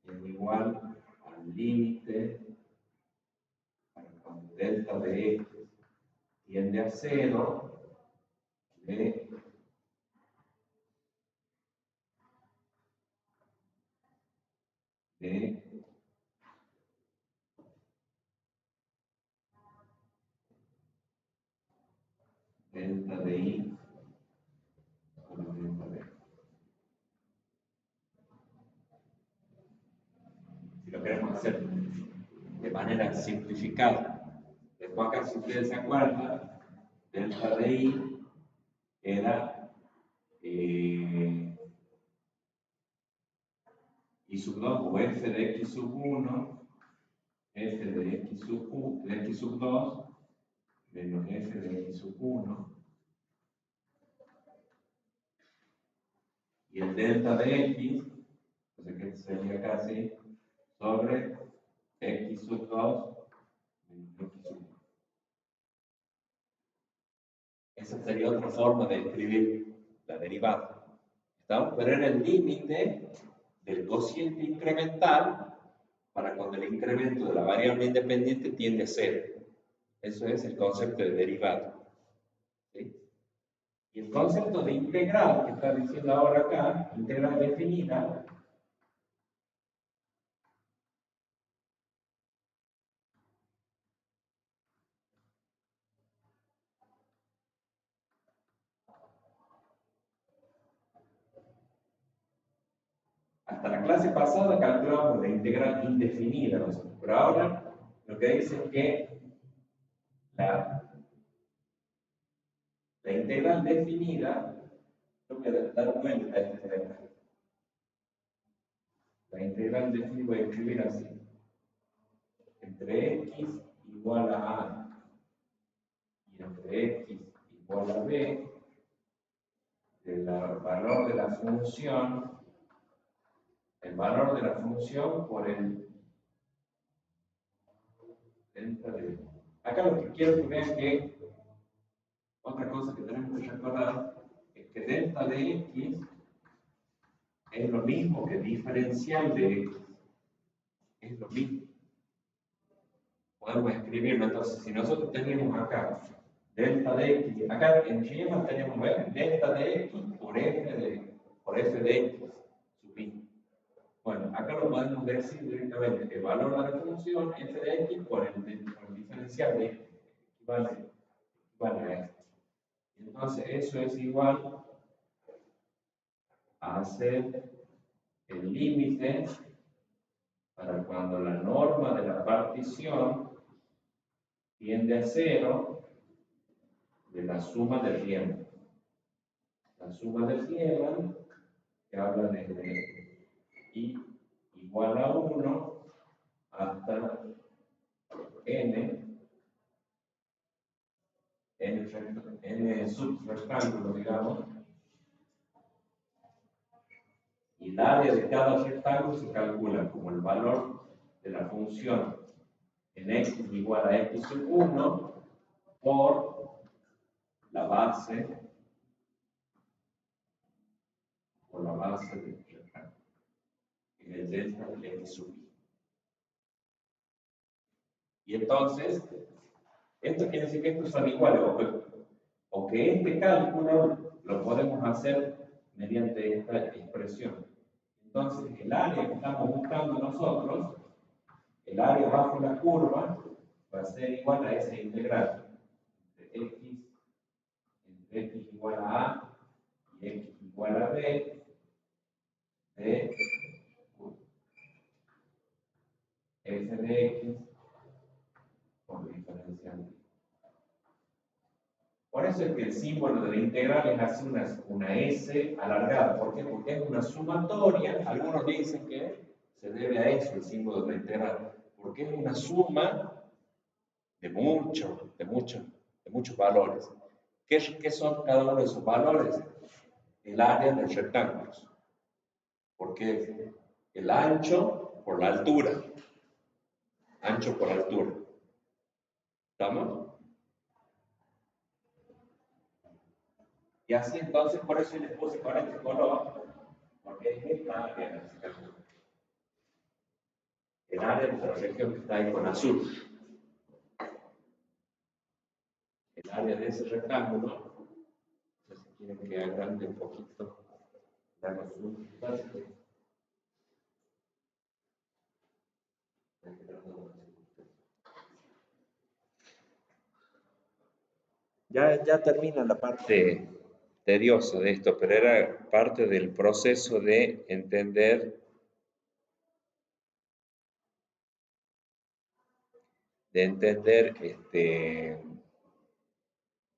es igual al límite cuando delta de x tiende a cero de delta de y sobre delta de x. Si lo queremos hacer de manera simplificada. Después acá, si ustedes se acuerdan, delta de y era y sub 2 o f de x sub 1, f de x sub 2 menos f de x sub 1 y el delta de x, o sea que sería casi sobre x sub 2 menos x sub 1. Esa sería otra forma de escribir la derivada. ¿Estamos? Pero era el límite del cociente incremental para cuando el incremento de la variable independiente tiende a cero. Eso es el concepto de derivado. ¿Sí? Y el concepto de integral que está diciendo ahora acá, integral definida, hasta la clase pasada calculábamos la integral indefinida nosotros, pero ahora lo que dice es que la integral definida, yo voy a dar vuelta a este de acá. La integral definida voy a escribir así: entre x igual a a y entre x igual a b, del valor de la función, el valor de la función por el delta de. Acá lo que quiero que vean que otra cosa que tenemos que recordar es que delta de x es lo mismo que diferencial de x. Es lo mismo. Podemos escribirlo entonces. Si nosotros teníamos acá delta de x, acá en Chile tenemos delta de x por f de x sub i. Bueno, acá lo podemos decir directamente: el valor de la función f de x por el diferencial de x equivale a esto. Entonces eso es igual a hacer el límite para cuando la norma de la partición tiende a cero de la suma del Riemann. La suma del Riemann, que habla desde i igual a 1 hasta n subrectángulo, digamos, y el área de cada rectángulo se calcula como el valor de la función en x igual a x sub 1 por la base del rectángulo, en el delta de x sub i. Y entonces, esto quiere decir que estos son iguales, o que este cálculo lo podemos hacer mediante esta expresión. Entonces, el área que estamos buscando nosotros, el área bajo la curva, va a ser igual a esa integral entre x igual a y x igual a b de f de x por diferencial. Por eso es que el símbolo de la integral es así una S alargada. ¿Por qué? Porque es una sumatoria. Algunos dicen que se debe a eso el símbolo de la integral. Porque es una suma de muchos valores. ¿Qué son cada uno de esos valores? El área de los rectángulos. Porque el ancho por la altura. Ancho por altura. ¿Estamos? Y así entonces, por eso les puse con este color, porque es esta área que se calcula. El área de la región que está ahí con azul. El área de ese rectángulo, si quieren que agrande un poquito la azul. Ya termina la parte tediosa de esto, pero era parte del proceso de entender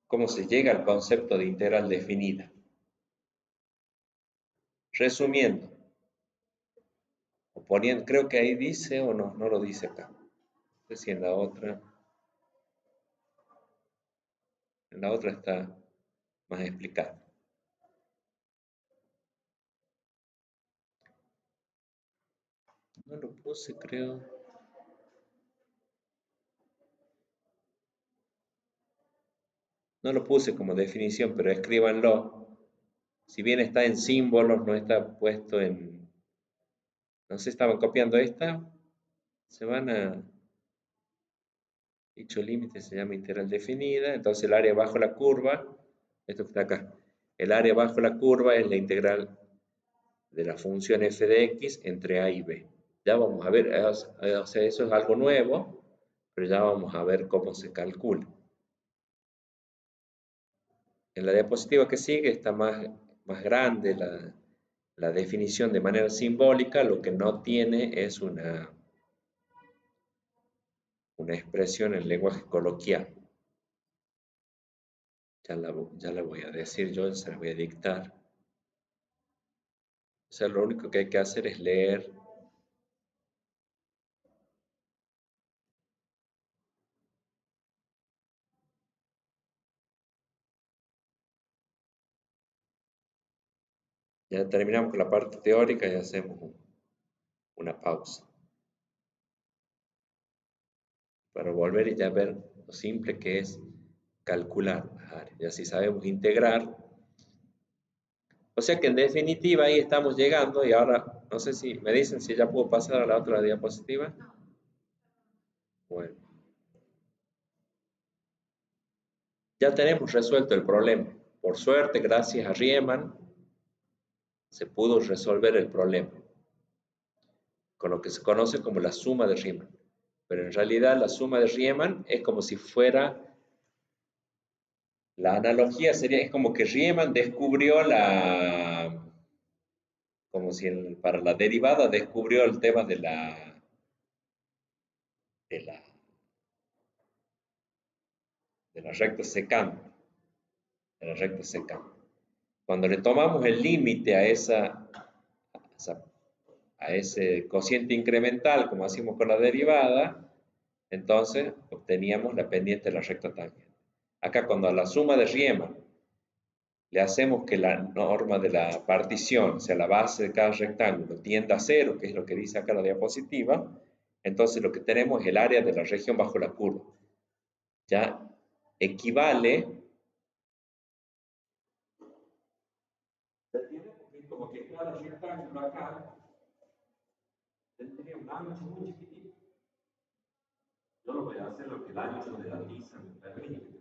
cómo se llega al concepto de integral definida. Resumiendo, o poniendo, creo que ahí dice o no lo dice acá. No sé si en la otra está más explicado. No lo puse, creo. No lo puse como definición, pero escríbanlo. Si bien está en símbolos, no está puesto en No sé si estaban copiando esta. Se van a... Dicho límite se llama integral definida. Entonces el área bajo la curva, esto que está acá, el área bajo la curva es la integral de la función f de x entre a y b. Ya vamos a ver, o sea, eso es algo nuevo, pero ya vamos a ver cómo se calcula. En la diapositiva que sigue está más grande la definición de manera simbólica, lo que no tiene es una expresión en lenguaje coloquial. Ya la voy a decir yo, se la voy a dictar. O sea, lo único que hay que hacer es leer. Ya terminamos con la parte teórica y hacemos una pausa para volver y ya ver lo simple que es calcular las áreas. Ya si sabemos integrar. O sea que en definitiva ahí estamos llegando y ahora no sé si me dicen si ya puedo pasar a la otra diapositiva. Bueno, ya tenemos resuelto el problema. Por suerte, gracias a Riemann, se pudo resolver el problema con lo que se conoce como la suma de Riemann. Pero en realidad la suma de Riemann es como si fuera, la analogía sería, es como que Riemann descubrió como si para la derivada descubrió el tema de la, de la recta secante, de la recta secante. Cuando le tomamos el límite a ese cociente incremental, como hacemos con la derivada, entonces obteníamos la pendiente de la recta tangente. Acá cuando a la suma de Riemann le hacemos que la norma de la partición, o sea, la base de cada rectángulo, tienda a cero, que es lo que dice acá la diapositiva, entonces lo que tenemos es el área de la región bajo la curva. Ya equivale, como que cada rectángulo acá tendría un ancho muy chiquitito. Yo lo voy a hacer lo que el ancho de la tiza me permite.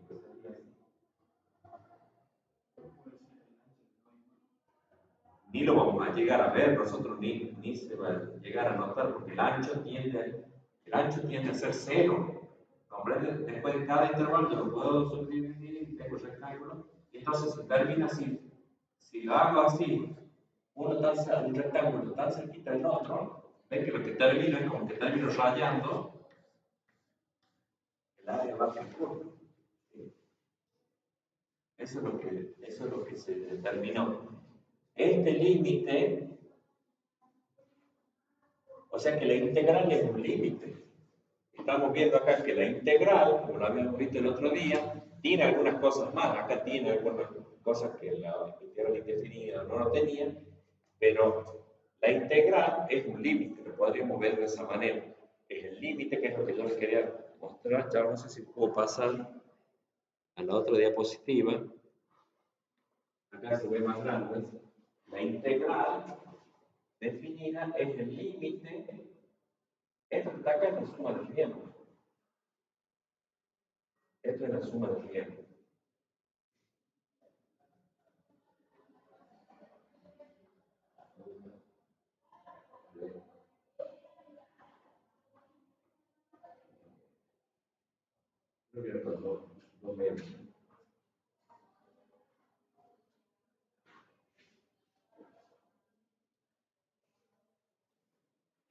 Ni lo vamos a llegar a ver nosotros, ni se va a llegar a notar, porque el ancho tiende a ser cero. ¿Comprende? Después de cada intervalo yo lo puedo subdividir, tengo rectángulo, y entonces se termina así. Si lo hago así, un rectángulo tan cerquita del otro, ven que lo que termino es como que termino rayando el área baja del curva. Eso es lo que se determinó. Este límite, o sea que la integral es un límite. Estamos viendo acá que la integral, como lo habíamos visto el otro día, tiene algunas cosas más. Acá tiene algunas cosas que la integral indefinida no lo tenía, pero la integral es un límite, lo podríamos ver de esa manera. Es el límite, que es lo que yo les quería mostrar. Ya no sé si puedo pasar a la otra diapositiva. Acá se ve más grande. La integral definida es el límite. Esto que está acá es la suma de Riemann. Esto es la suma de Riemann. Creo que eran dos metros.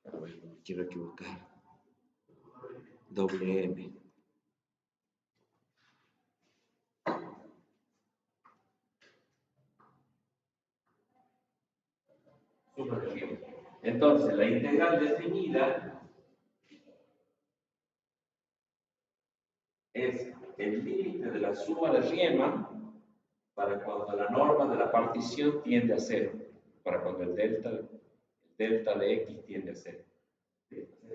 A ver, no me quiero equivocar. Doble M. Entonces, la integral definida es el límite de la suma de Riemann para cuando la norma de la partición tiende a cero, para cuando el delta de x tiende a cero.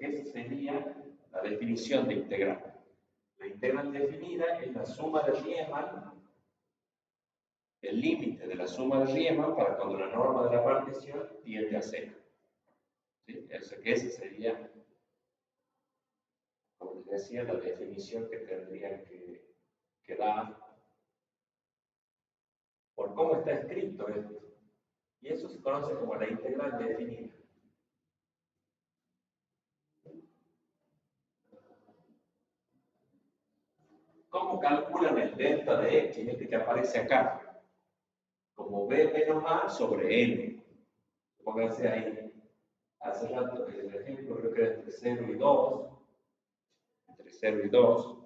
Esa sería la definición de integral. La integral definida es la suma de Riemann, el límite de la suma de Riemann para cuando la norma de la partición tiende a cero. ¿Sí? Esa sería, como les decía, la definición que tendrían que dar por cómo está escrito esto. Y eso se conoce como la integral definida. ¿Cómo calculan el delta de x, este que aparece acá? Como b menos a sobre n. Pónganse ahí. Hace rato el ejemplo creo que era entre 0 y 2. Entre 0 y 2.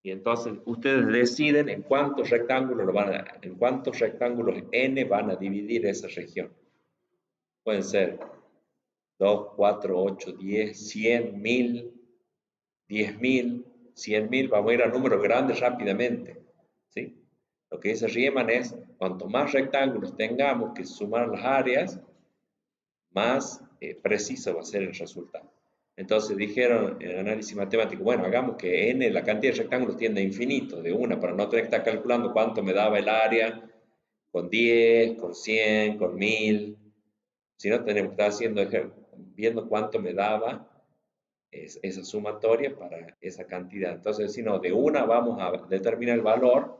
Y entonces ustedes deciden en cuántos rectángulos en cuántos rectángulos n van a dividir esa región. Pueden ser 2, 4, 8, 10, 100, 1000, 10.000, 100.000. Vamos a ir a números grandes rápidamente. ¿Sí? Lo que dice Riemann es, cuanto más rectángulos tengamos que sumar las áreas, más preciso va a ser el resultado. Entonces dijeron en el análisis matemático, bueno, hagamos que n, la cantidad de rectángulos tienda a infinito, de una, para no tener que estar calculando cuánto me daba el área, con 10, con 100, con 1000. Si no, tenemos que estar viendo cuánto me daba esa sumatoria para esa cantidad. Entonces, si no, de una vamos a determinar el valor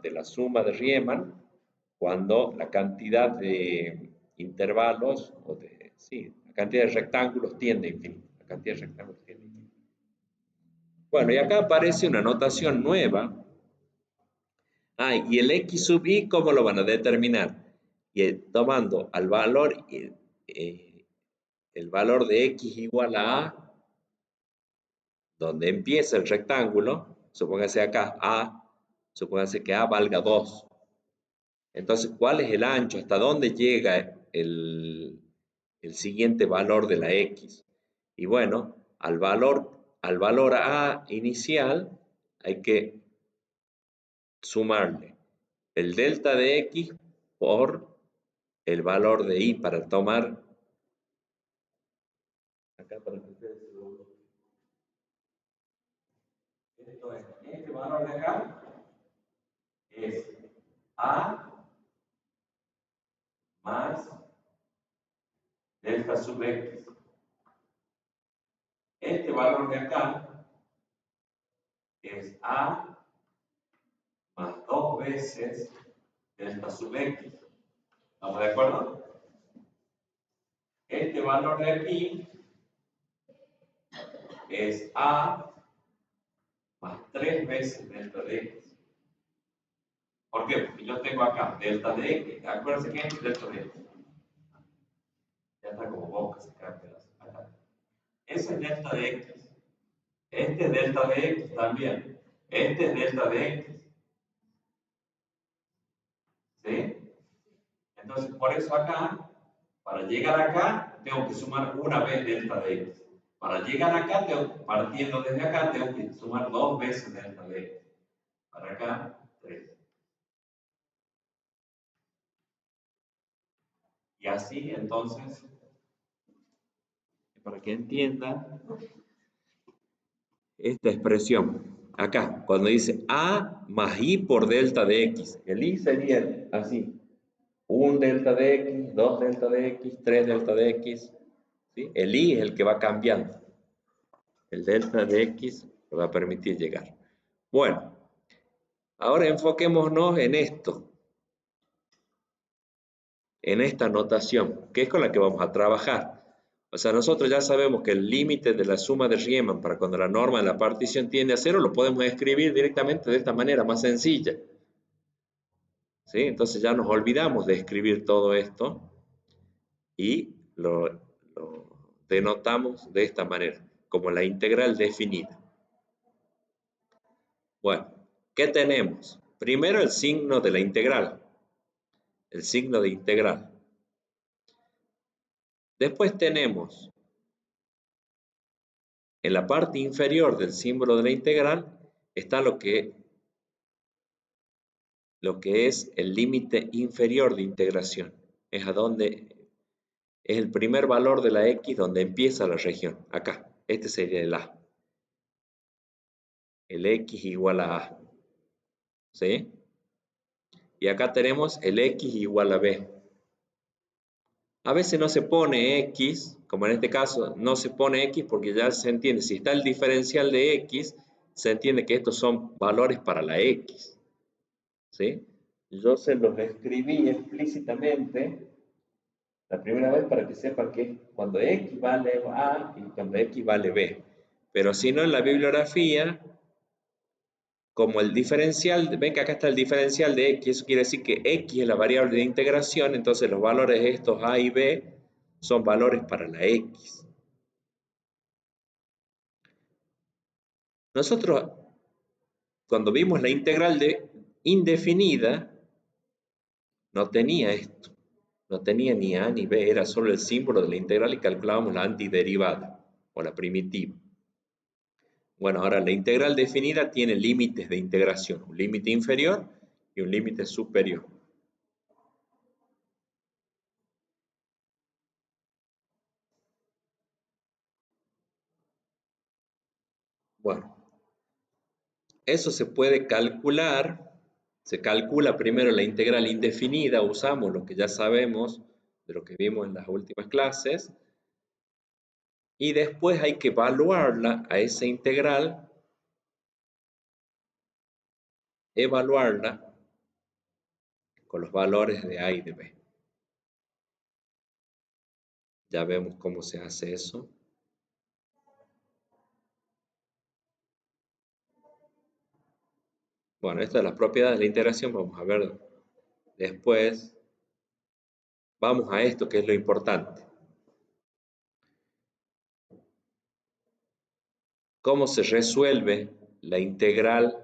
de la suma de Riemann, cuando la cantidad de intervalos, la cantidad de rectángulos tiende a infinito. La cantidad de rectángulos tiende a infinito. Bueno, y acá aparece una notación nueva. Y el x sub i, ¿cómo lo van a determinar? Tomando el valor de x igual a, donde empieza el rectángulo, supóngase acá supóngase que a valga 2. Entonces, ¿cuál es el ancho? ¿Hasta dónde llega el siguiente valor de la x? Y bueno, al valor a inicial hay que sumarle el delta de x por el valor de y para tomar acá para que ustedes lo... Esto es, este valor de acá es a más delta sub x. Este valor de acá es a más 2 veces delta sub x. ¿Estamos de acuerdo? Este valor de aquí es a más 3 veces delta de x. ¿Por qué? Porque yo tengo acá delta de x. Acuérdense que es delta de x. Ya está como boca, se queda acá. Ese es delta de x. Este es delta de x también. Este es delta de x. ¿Sí? Entonces, por eso acá, para llegar acá, tengo que sumar una vez delta de x. Para llegar acá, partiendo desde acá, tengo que sumar 2 veces delta de x. Para acá, 3. Y así, entonces, para que entiendan esta expresión. Acá, cuando dice a más i por delta de x. El i sería así. 1 delta de x, 2 delta de x, 3 delta de x. ¿Sí? El i es el que va cambiando. El delta de x lo va a permitir llegar. Bueno, ahora enfoquémonos en esto. En esta notación, que es con la que vamos a trabajar. O sea, nosotros ya sabemos que el límite de la suma de Riemann para cuando la norma de la partición tiende a 0 lo podemos escribir directamente de esta manera, más sencilla. ¿Sí? Entonces ya nos olvidamos de escribir todo esto y lo denotamos de esta manera, como la integral definida. Bueno, ¿qué tenemos? Primero el signo de la integral, el signo de integral. Después tenemos en la parte inferior del símbolo de la integral está lo que es el límite inferior de integración. Es el primer valor de la x donde empieza la región. Acá, este sería el a. El x igual a a. ¿Sí? Y acá tenemos el x igual a b. A veces no se pone X, como en este caso, no se pone X porque ya se entiende, si está el diferencial de X, se entiende que estos son valores para la X. ¿Sí? Yo se los escribí explícitamente la primera vez para que sepan que cuando X vale A y cuando X vale B. Pero si no, en la bibliografía, como el diferencial, ven que acá está el diferencial de X, eso quiere decir que X es la variable de integración, entonces los valores de estos A y B son valores para la X. Nosotros, cuando vimos la integral de indefinida, no tenía esto. No tenía ni A ni B, era solo el símbolo de la integral y calculábamos la antiderivada o la primitiva. Bueno, ahora la integral definida tiene límites de integración, un límite inferior y un límite superior. Bueno, eso se puede calcular, se calcula primero la integral indefinida, usamos lo que ya sabemos de lo que vimos en las últimas clases, y después hay que evaluarla a esa integral, evaluarla con los valores de A y de B. Ya vemos cómo se hace eso. Bueno, estas son las propiedades de la integración, vamos a ver después. Vamos a esto que es lo importante. ¿Cómo se resuelve la integral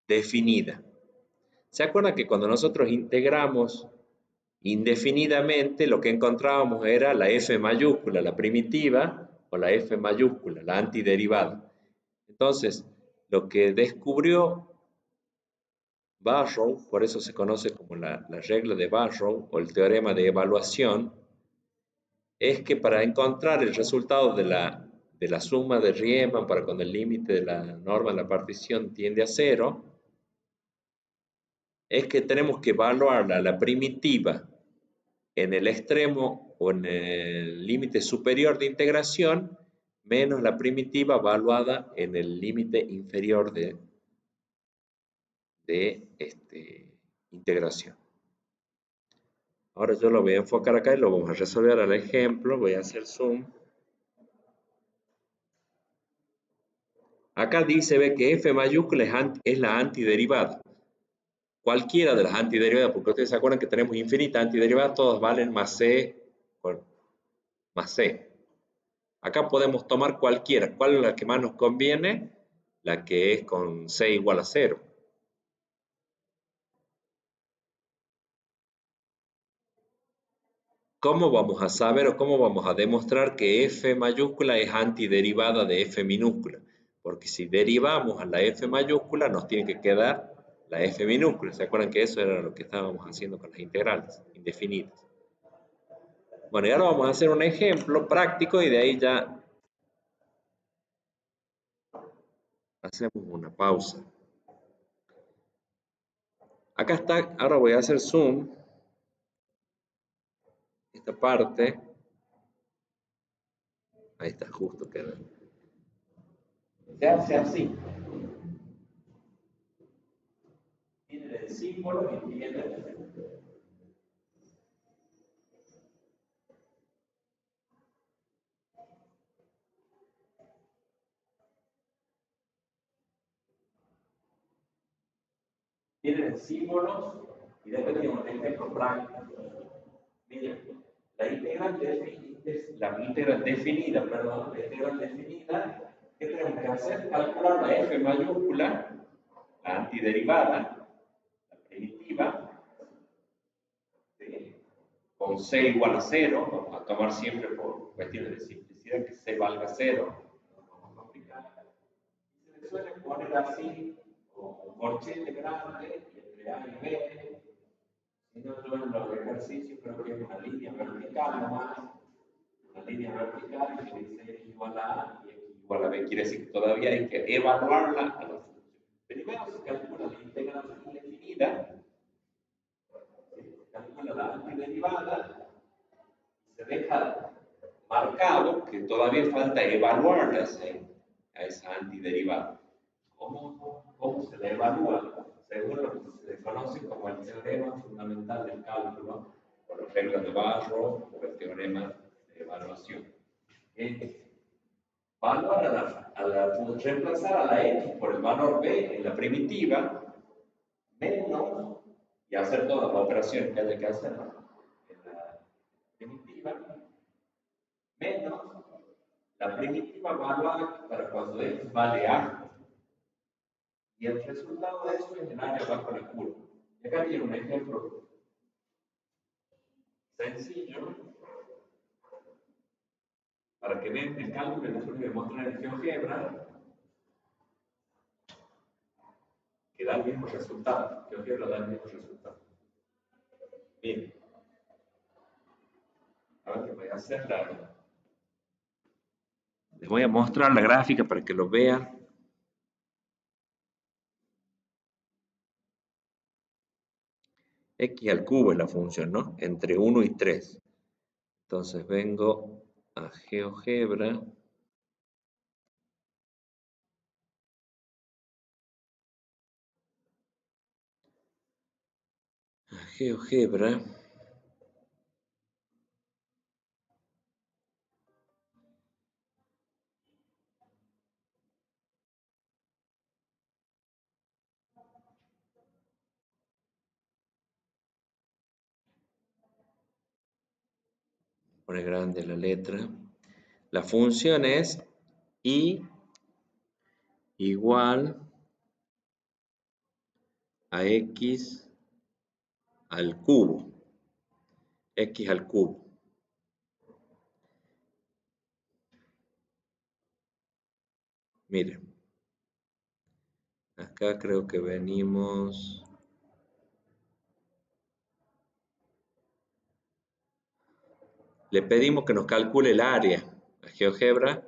definida? ¿Se acuerdan que cuando nosotros integramos indefinidamente, lo que encontrábamos era la f mayúscula, la primitiva, o la f mayúscula, la antiderivada? Entonces, lo que descubrió Barrow, por eso se conoce como la regla de Barrow o el teorema de evaluación, es que para encontrar el resultado de la suma de Riemann para cuando el límite de la norma en la partición tiende a cero, es que tenemos que evaluar la primitiva en el extremo o en el límite superior de integración menos la primitiva evaluada en el límite inferior de integración. Ahora yo lo voy a enfocar acá y lo vamos a resolver al ejemplo. Voy a hacer zoom. Acá dice, ve que f mayúscula es la antiderivada. Cualquiera de las antiderivadas, porque ustedes se acuerdan que tenemos infinitas antiderivadas, todas valen más c, más c. Acá podemos tomar cualquiera. ¿Cuál es la que más nos conviene? La que es con c igual a 0. ¿Cómo vamos a saber o cómo vamos a demostrar que f mayúscula es antiderivada de f minúscula? Porque si derivamos a la f mayúscula nos tiene que quedar la f minúscula. ¿Se acuerdan que eso era lo que estábamos haciendo con las integrales indefinidas? Bueno, y ahora vamos a hacer un ejemplo práctico y de ahí ya hacemos una pausa. Acá está, ahora voy a hacer zoom. Esta parte. Ahí está, justo queda. Se hace así. Tiene el símbolo y tiene tienen símbolos y después tenemos un ejemplo práctico. Miren, la integral definida, ¿qué tenemos que hacer? Calcular la f mayúscula, la antiderivada, la primitiva, ¿sí? Con c igual a 0, vamos a tomar siempre por cuestiones de simplicidad que c valga 0, no vamos a complicar. Se le suele poner así, con un corchete grande entre A y B. Si no, yo en los ejercicios creo que es una línea vertical nomás, una línea vertical que dice x igual a A y x igual a B. Quiere decir que todavía hay que evaluarla a la función. Primero se calcula la integral indefinida, se calcula la antiderivada se deja marcado que todavía falta evaluar a esa antiderivada. ¿Cómo se la evalúa? Según lo que se conoce como el teorema fundamental del cálculo, o las reglas de Barrow, o el teorema de evaluación. Evaluar reemplazar a la x por el valor b en la primitiva, menos, y hacer todas las operaciones que haya que hacer en la primitiva, menos la primitiva evaluada para cuando x vale a. Y el resultado de eso es el área bajo la curva. Y acá tiene un ejemplo sencillo para que vean el cálculo que después de mostrar en GeoGebra que da el mismo resultado. GeoGebra da el mismo resultado. Bien. Ahora que voy a hacer les voy a mostrar la gráfica para que lo vean. X al cubo es la función, ¿no? Entre 1 y 3. Entonces vengo a GeoGebra. GeoGebra. Pone grande la letra. La función es y igual a x al cubo. X al cubo. Miren. Acá creo que venimos. Le pedimos que nos calcule el área. A GeoGebra,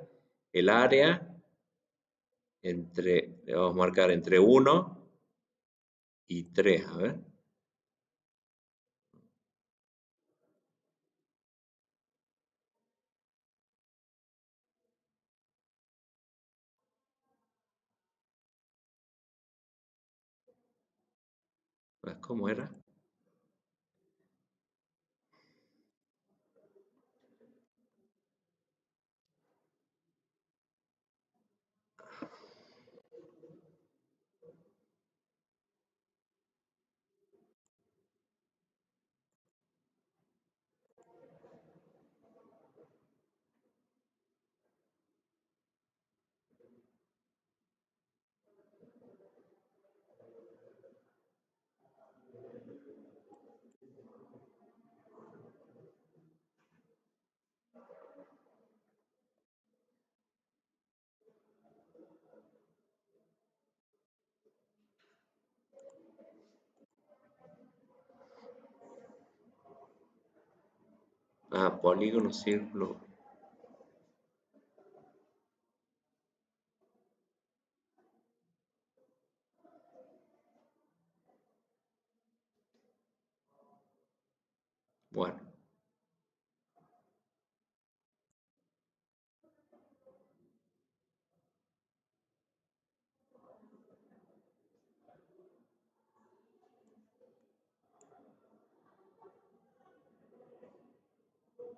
el área le vamos a marcar entre 1 y 3. A ver. ¿Cómo era? Polígono, círculo. Bueno.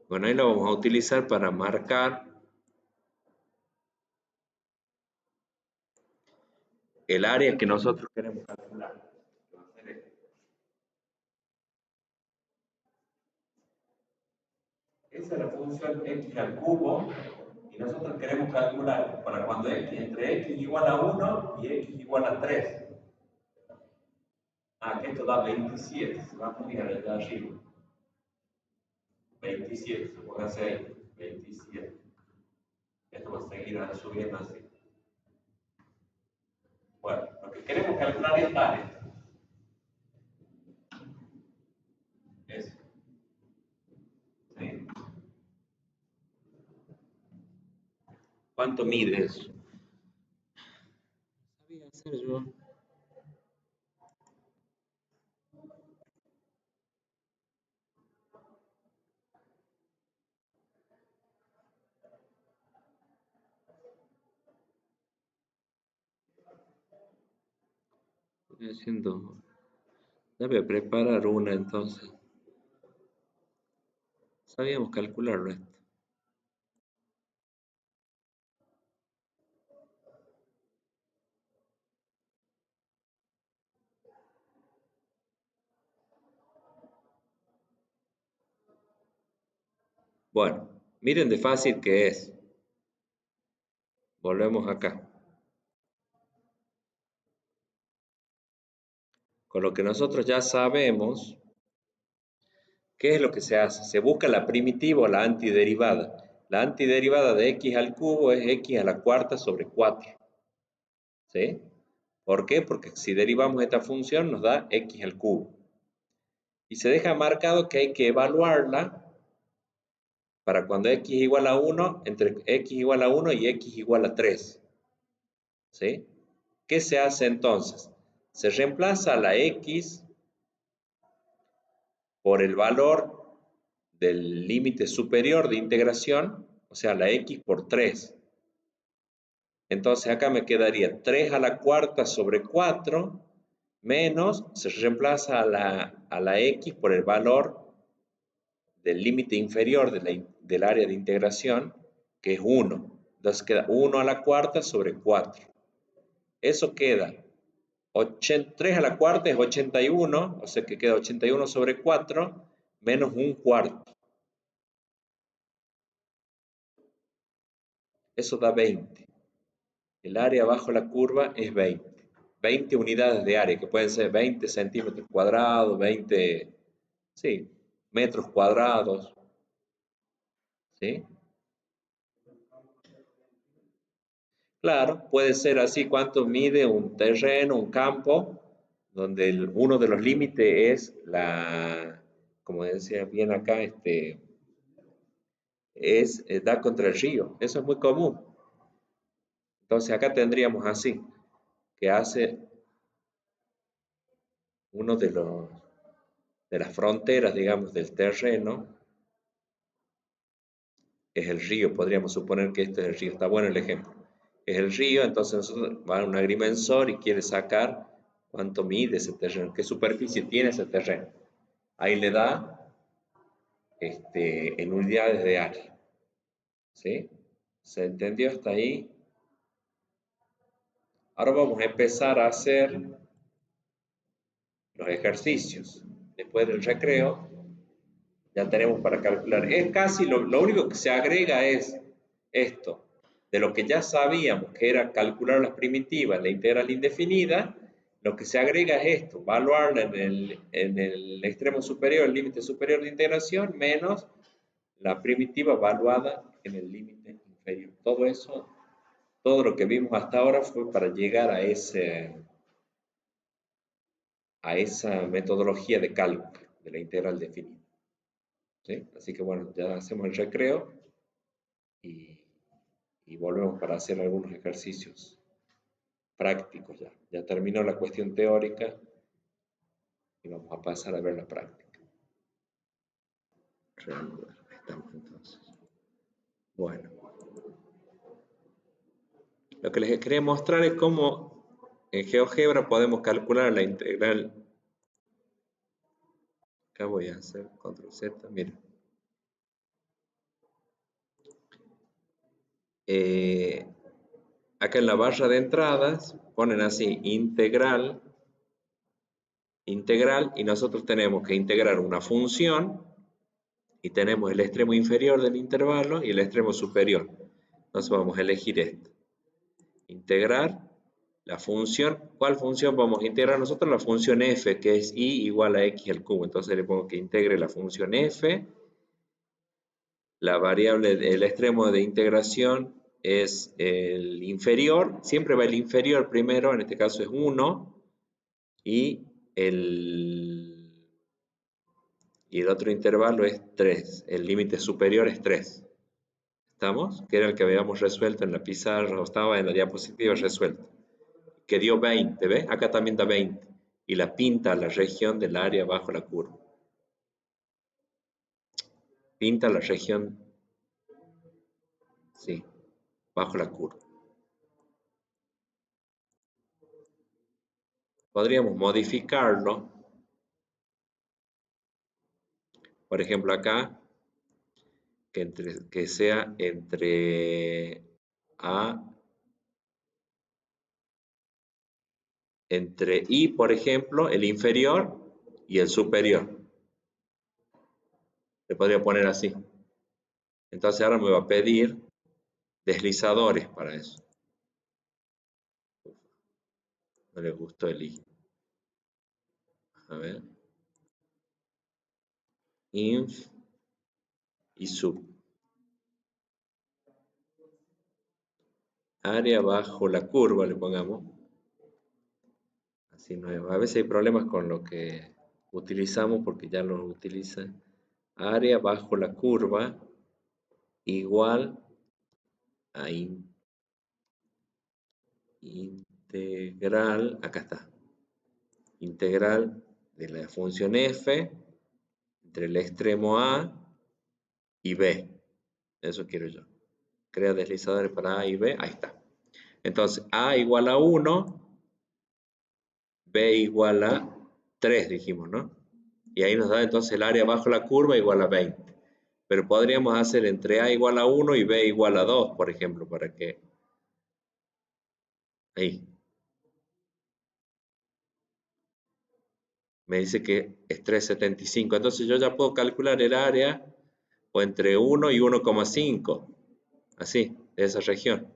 Bueno, ahí lo vamos a utilizar para marcar el área que nosotros queremos calcular. Esa es la función x al cubo y nosotros queremos calcular para cuando entre x igual a 1 y x igual a 3. Que esto da 27, se va a poner allá arriba. 27, se puede hacer 27. Esto va a seguir subiendo así. Bueno, lo que queremos calcular es área. Eso. ¿Sí? ¿Cuánto mide eso? Sabía hacer yo. Estoy haciendo... Debe preparar una entonces. Sabíamos calcularlo esto. Bueno, miren de fácil que es. Volvemos acá. Con lo que nosotros ya sabemos, ¿qué es lo que se hace? Se busca la primitiva o la antiderivada. La antiderivada de x al cubo es x a la cuarta sobre 4. ¿Sí? ¿Por qué? Porque si derivamos esta función nos da x al cubo. Y se deja marcado que hay que evaluarla para cuando x igual a 1, entre x igual a 1 y x igual a 3. ¿Sí? ¿Qué se hace entonces? Se reemplaza la x por el valor del límite superior de integración, o sea, la x por 3. Entonces acá me quedaría 3 a la cuarta sobre 4 menos, se reemplaza a la x por el valor del límite inferior del área de integración, que es 1. Entonces queda 1 a la cuarta sobre 4. Eso queda 3 a la cuarta es 81, o sea que queda 81 sobre 4 menos un cuarto. Eso da 20. El área bajo la curva es 20. 20 unidades de área, que pueden ser 20 centímetros cuadrados, 20, sí, metros cuadrados, ¿sí? Claro, puede ser así cuánto mide un terreno, un campo, donde uno de los límites es como decía bien acá, da contra el río. Eso es muy común. Entonces acá tendríamos así, que hace uno de las fronteras, digamos, del terreno, es el río. Podríamos suponer que este es el río. Está bueno el ejemplo. Es el río, entonces nosotros va a un agrimensor y quiere sacar cuánto mide ese terreno, qué superficie tiene ese terreno. Ahí le da en unidades de área. ¿Sí? ¿Se entendió hasta ahí? Ahora vamos a empezar a hacer los ejercicios. Después del recreo, ya tenemos para calcular. Es casi lo único que se agrega es esto, de lo que ya sabíamos que era calcular las primitivas, la integral indefinida, lo que se agrega es esto, evaluar en el extremo superior, el límite superior de integración, menos la primitiva evaluada en el límite inferior. Todo eso, todo lo que vimos hasta ahora fue para llegar a esa metodología de cálculo de la integral definida. ¿Sí? Así que bueno, ya hacemos el recreo y, y volvemos para hacer algunos ejercicios prácticos ya. Ya terminó la cuestión teórica y vamos a pasar a ver la práctica. Reanudar, ahí estamos entonces. Bueno, lo que les quería mostrar es cómo en GeoGebra podemos calcular la integral. Acá voy a hacer control Z, miren. Acá en la barra de entradas ponen así integral, y nosotros tenemos que integrar una función y tenemos el extremo inferior del intervalo y el extremo superior. Entonces vamos a elegir esto. Integrar la función. ¿Cuál función vamos a integrar nosotros? La función f, que es y igual a x al cubo. Entonces le pongo que integre la función f. La variable del extremo de integración es el inferior. Siempre va el inferior primero, en este caso es 1. Y el otro intervalo es 3. El límite superior es 3. ¿Estamos? Que era el que habíamos resuelto en la pizarra, o estaba en la diapositiva resuelto. Que dio 20, ¿ves? Acá también da 20. Y la pinta la región del área bajo la curva. Pinta la región, sí, bajo la curva. podríamos modificarlo. Por ejemplo, acá, que sea A, entre I, por ejemplo, el inferior y el superior. Le podría poner así. Entonces ahora me va a pedir deslizadores para eso. No le gustó el I. A ver. Inf y sub. Área bajo la curva le pongamos. Así no es. A veces hay problemas con lo que utilizamos porque ya lo utiliza. Área bajo la curva igual a integral, acá está, integral de la función f entre el extremo a y b. Eso quiero yo. Crea deslizadores para a y b, ahí está. Entonces, a igual a 1, b igual a 3, dijimos, ¿no? Y ahí nos da entonces el área bajo la curva igual a 20. Pero podríamos hacer entre a igual a 1 y b igual a 2, por ejemplo, para que... Ahí. Me dice que es 375. Entonces yo ya puedo calcular el área o entre 1 y 1,5. Así, de esa región.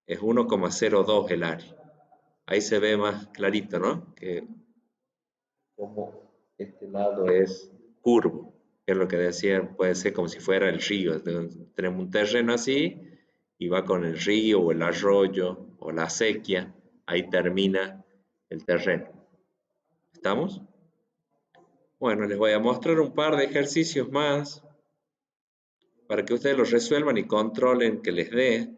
Es 1,02 el área. Ahí se ve más clarito, ¿no? Que como este lado es curvo, que es lo que decía, puede ser como si fuera el río. Tenemos un terreno así y va con el río o el arroyo o la acequia. Ahí termina el terreno. ¿Estamos? Bueno, les voy a mostrar un par de ejercicios más para que ustedes los resuelvan y controlen que les dé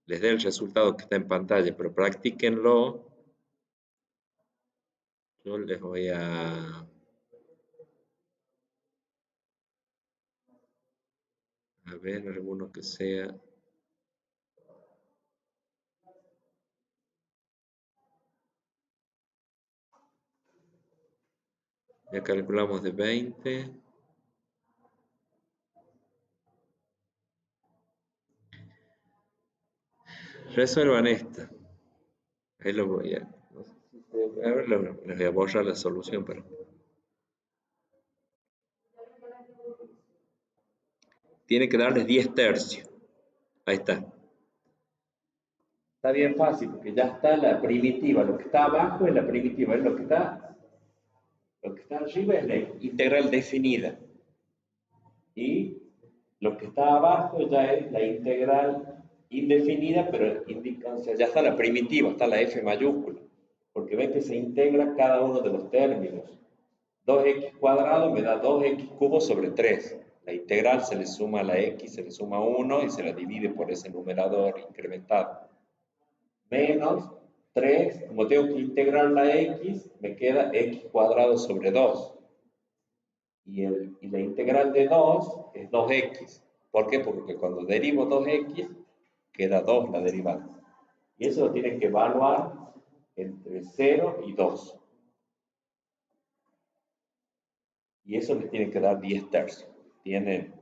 el resultado que está en pantalla, pero practíquenlo. Yo les voy a ver alguno que sea. Ya calculamos de 20. Resuelvan esta. Ahí lo voy a... No sé si a ver, les voy a borrar la solución, pero... Tiene que darles 10 tercios. Ahí está. Está bien fácil, porque ya está la primitiva. Lo que está abajo es la primitiva. Lo que está arriba es la integral definida. Y lo que está abajo ya es la integral indefinida, pero indica, o sea, ya está la primitiva, está la f mayúscula, porque ven que se integra cada uno de los términos. 2x cuadrado me da 2x cubo sobre 3. La integral se le suma a la x, se le suma 1 y se la divide por ese numerador incrementado. Menos 3, como tengo que integrar la x, me queda x cuadrado sobre 2. Y la integral de 2 es 2x. ¿Por qué? Porque cuando derivo 2x, queda 2 la derivada. Y eso lo tienen que evaluar entre 0 y 2. Y eso les tiene que dar 10 tercios. Tienen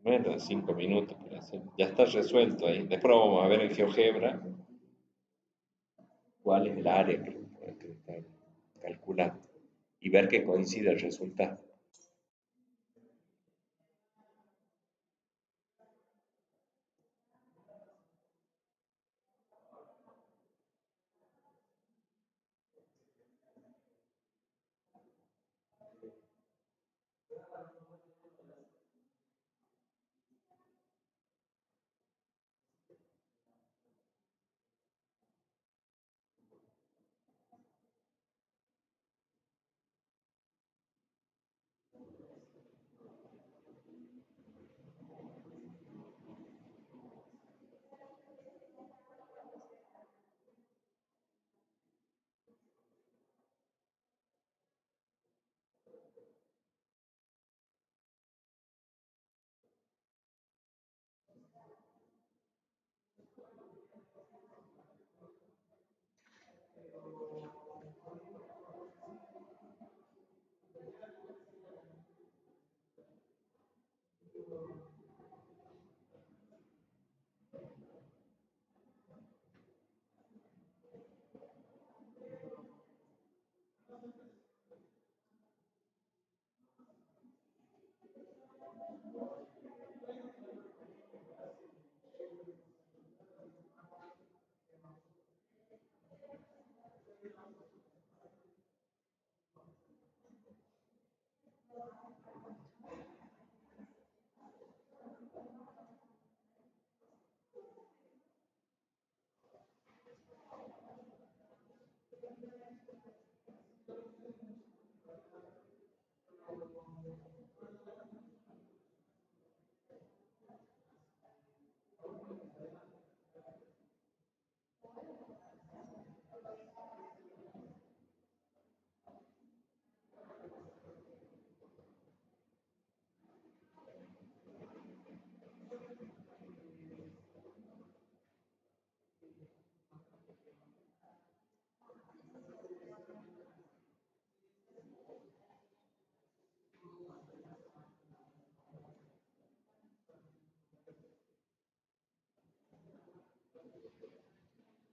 menos de 5 minutos para hacer. Ya está resuelto ahí. Después vamos a ver en GeoGebra cuál es el área que está calculando y ver que coincide el resultado.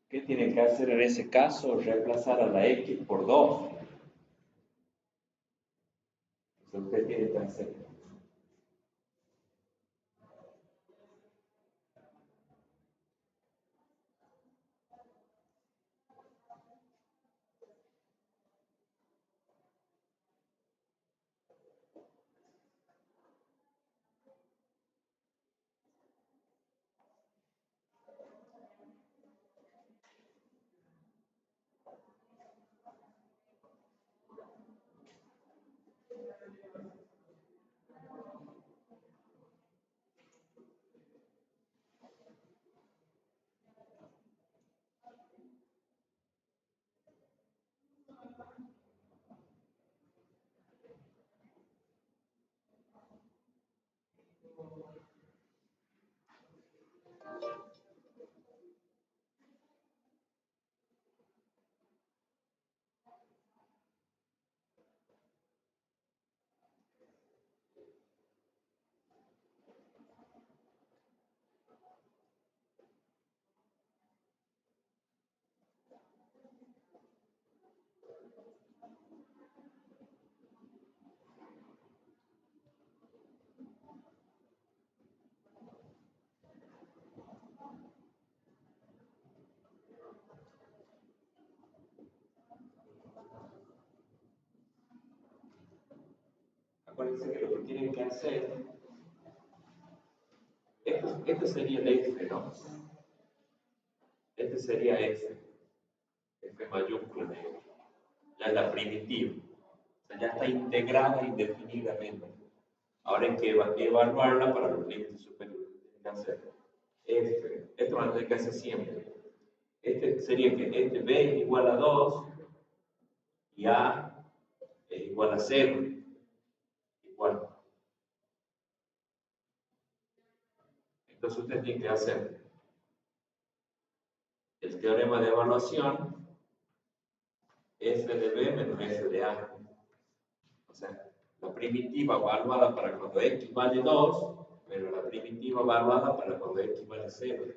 ¿Qué tienen que hacer en ese caso? Reemplazar a la X por 2. Eso usted tiene que hacer. Acuérdense que lo que tienen que hacer, este sería el F, ¿no? Este sería F mayúscula, ya es la primitiva, o sea, ya está integrada indefinidamente. Ahora hay que evaluarla para los límites superiores. Tienen que hacer F, esto van a tener que hacer siempre. Este sería que este B es igual a 2 y A es igual a 0. Igual. Entonces usted tiene que hacer el teorema de evaluación F de B menos F de A. O sea, la primitiva evaluada para cuando X vale 2, pero la primitiva evaluada para cuando X vale 0.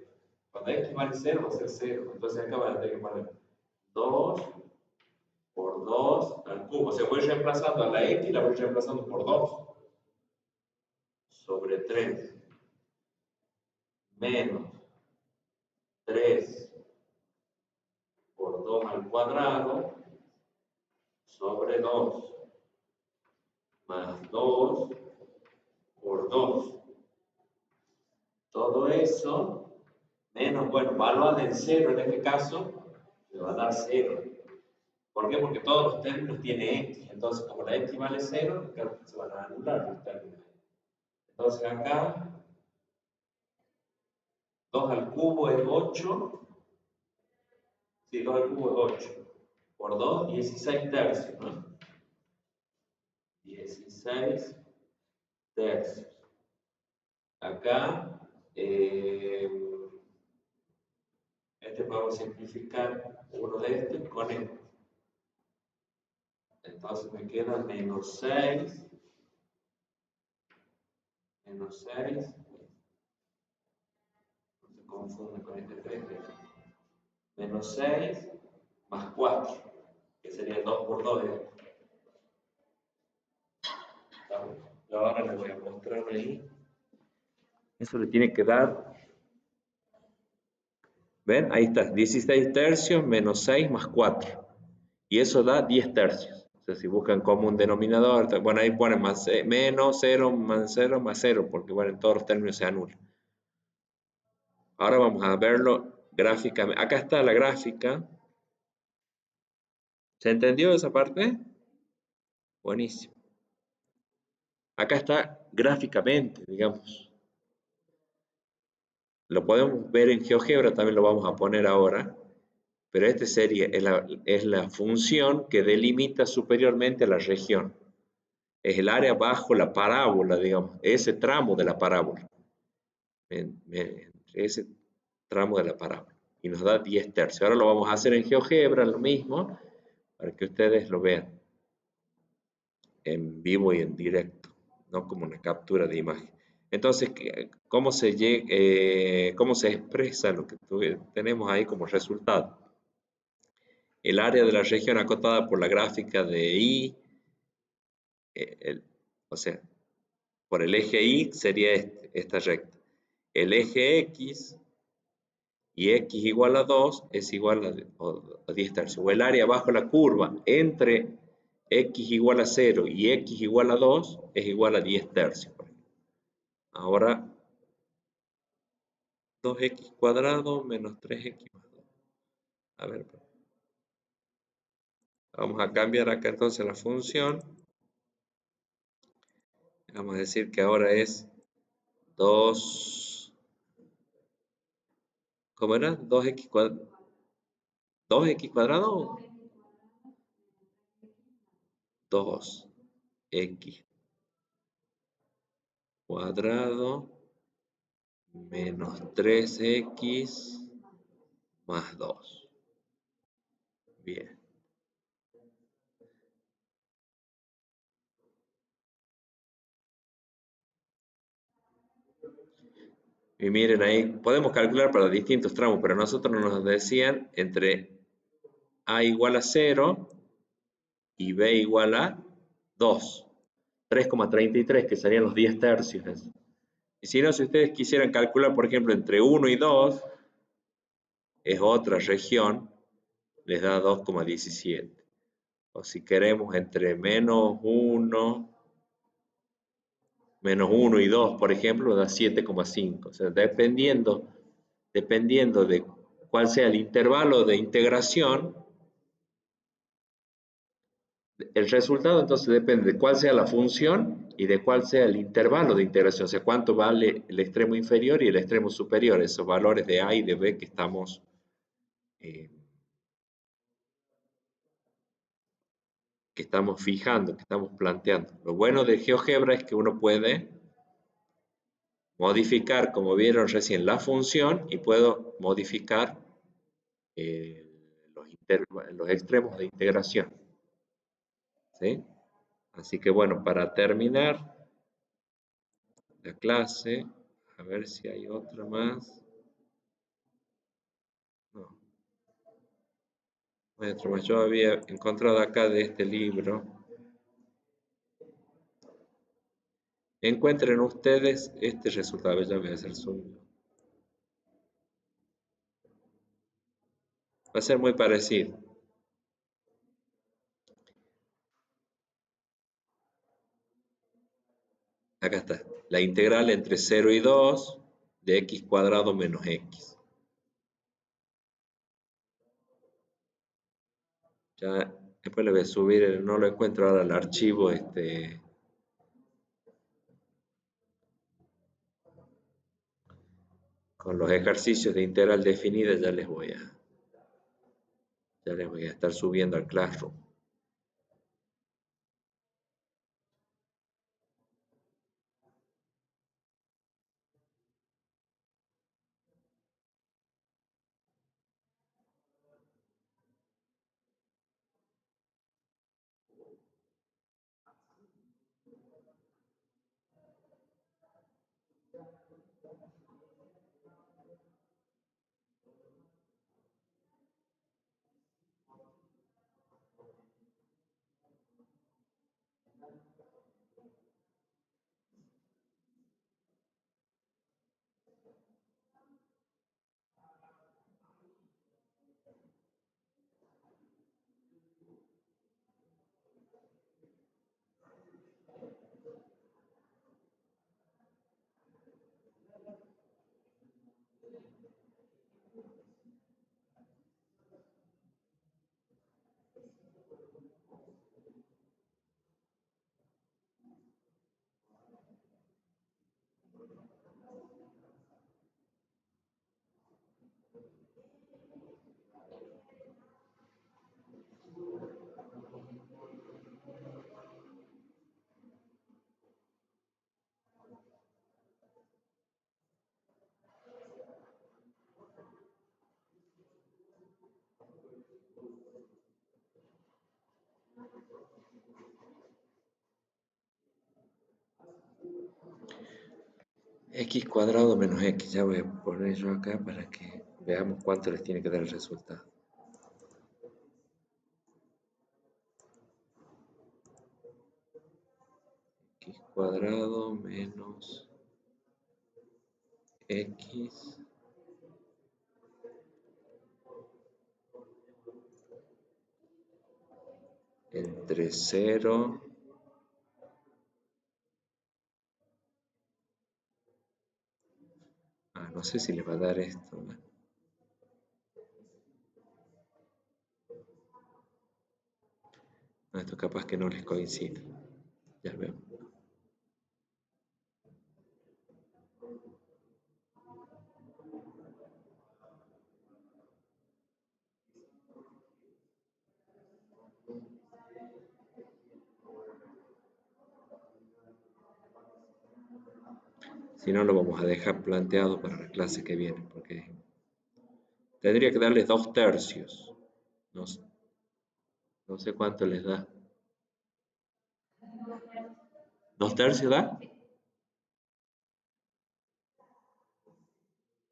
Cuando X vale 0 va a ser 0. Entonces acá van a tener que poner 2 por 2 al cubo. O sea, voy reemplazando a la X y la voy reemplazando por 2 sobre 3 menos 3 por 2 al cuadrado sobre 2 más 2 por 2. Todo eso menos, bueno, evaluada en 0 en este caso, me va a dar 0. ¿Por qué? Porque todos los términos tienen X. Entonces, como la X vale 0, se van a anular los términos. Entonces acá 2 al cubo es 8. Sí, 2 al cubo es 8. Por 2, 16 tercios, ¿no? 16 tercios. Acá, este podemos simplificar uno de estos con este. Entonces me queda menos 6. Menos 6. No se confunde con este 3. Menos 6 más 4, que sería 2 por 2. Yo ahora les voy a mostrar ahí. Eso le tiene que dar, ¿ven? Ahí está, 16 tercios menos 6 más 4. Y eso da 10 tercios. O sea, si buscan como un denominador, bueno, ahí ponen más, menos 0 más 0 más 0, porque bueno, en todos los términos se anulan. Ahora vamos a verlo gráficamente. Acá está la gráfica. ¿Se entendió esa parte? Buenísimo. Acá está gráficamente, digamos. Lo podemos ver en GeoGebra, también lo vamos a poner ahora. Pero este sería, es la función que delimita superiormente la región. Es el área bajo la parábola, digamos, ese tramo de la parábola. Ese tramo de la parábola. Y nos da 10 tercios. Ahora lo vamos a hacer en GeoGebra, lo mismo, para que ustedes lo vean en vivo y en directo, no como una captura de imagen. Entonces, ¿cómo se expresa lo que tenemos ahí como resultado? El área de la región acotada por la gráfica de Y, o sea, por el eje Y sería esta recta. El eje X y X igual a 2 es igual a 10 tercios. O el área bajo la curva entre X igual a 0 y X igual a 2 es igual a 10 tercios. Ahora, 2x cuadrado menos 3x más 2. A ver, vamos a cambiar acá entonces la función. Vamos a decir que ahora es 2, ¿cómo era? 2x cuadrado. 2x cuadrado. 2x cuadrado menos 3x más 2. Bien. Y miren ahí, podemos calcular para distintos tramos, pero nosotros nos decían entre a igual a 0 y b igual a 2. 3,33, que serían los 10 tercios. Y si no, si ustedes quisieran calcular, por ejemplo, entre 1 y 2, es otra región, les da 2,17. O si queremos entre menos 1 y 2, por ejemplo, da 7,5. O sea, dependiendo de cuál sea el intervalo de integración, el resultado entonces depende de cuál sea la función y de cuál sea el intervalo de integración, o sea, cuánto vale el extremo inferior y el extremo superior, esos valores de A y de B eh, que estamos fijando, que estamos planteando. Lo bueno de GeoGebra es que uno puede modificar, como vieron recién, la función y puedo modificar eh, los extremos de integración. ¿Sí? Así que bueno, para terminar la clase, a ver si hay otra más. No, no hay otra más. Yo había encontrado acá de este libro. Encuentren ustedes este resultado. Ya voy a hacer zoom. Va a ser muy parecido. Acá está. La integral entre 0 y 2 de x cuadrado menos x. Ya después le voy a subir, no lo encuentro ahora el archivo, con los ejercicios de integral definida ya les voy a estar subiendo al Classroom. X cuadrado menos X. Ya voy a poner yo acá para que veamos cuánto les tiene que dar el resultado. X cuadrado menos X entre 0 no sé si les va a dar esto. Esto capaz que no les coincide. Ya veo. Si no, lo vamos a dejar planteado para la clase que viene, porque tendría que darles 2/3. No, no sé cuánto les da. ¿2/3 da?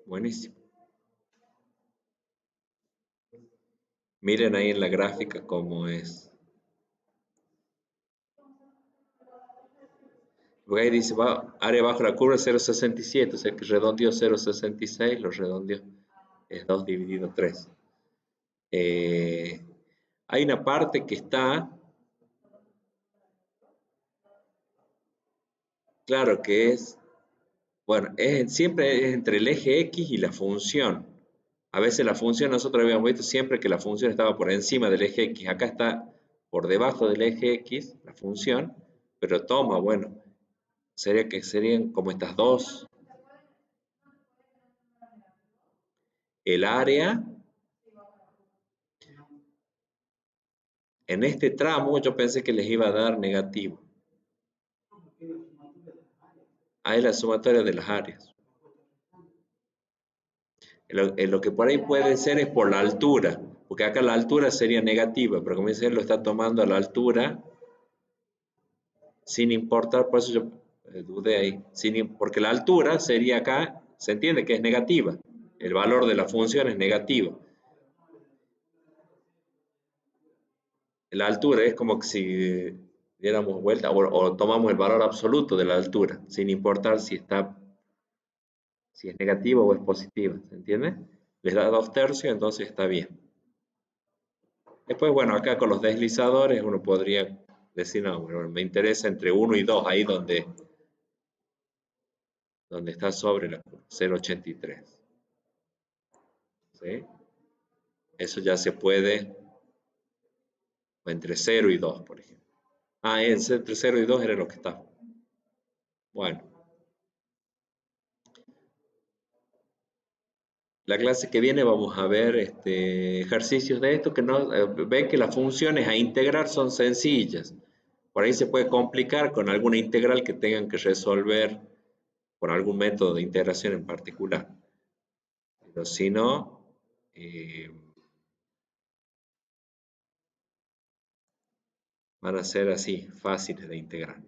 Buenísimo. Miren ahí en la gráfica cómo es. Porque ahí dice, área bajo la curva 0,67, o sea que redondeó 0,66, lo redondeó. Es 2 dividido 3. Hay una parte que está, claro que es, bueno, siempre es entre el eje X y la función. A veces la función, nosotros habíamos visto siempre que la función estaba por encima del eje X. Acá está por debajo del eje X, la función, pero toma, bueno, serían como estas dos. El área, en este tramo yo pensé que les iba a dar negativo. Ahí la sumatoria de las áreas. Lo que por ahí puede ser es por la altura, porque acá la altura sería negativa, pero como dice, él lo está tomando a la altura sin importar, por eso yo dudé ahí, porque la altura sería acá, se entiende que es negativa, el valor de la función es negativo. La altura es como que si diéramos vuelta o tomamos el valor absoluto de la altura, sin importar si es negativa o es positiva, ¿se entiende? Les da 2/3, entonces está bien. Después, bueno, acá con los deslizadores uno podría decir, no, bueno, me interesa entre 1 y 2, ahí donde está sobre la curva, 0,83. ¿Sí? Eso ya se puede, o entre 0 y 2, por ejemplo. Entre 0 y 2 era lo que estaba. Bueno, la clase que viene vamos a ver ejercicios de esto que ven que las funciones a integrar son sencillas. Por ahí se puede complicar con alguna integral que tengan que resolver por algún método de integración en particular. Pero si no, van a ser así, fáciles de integrar.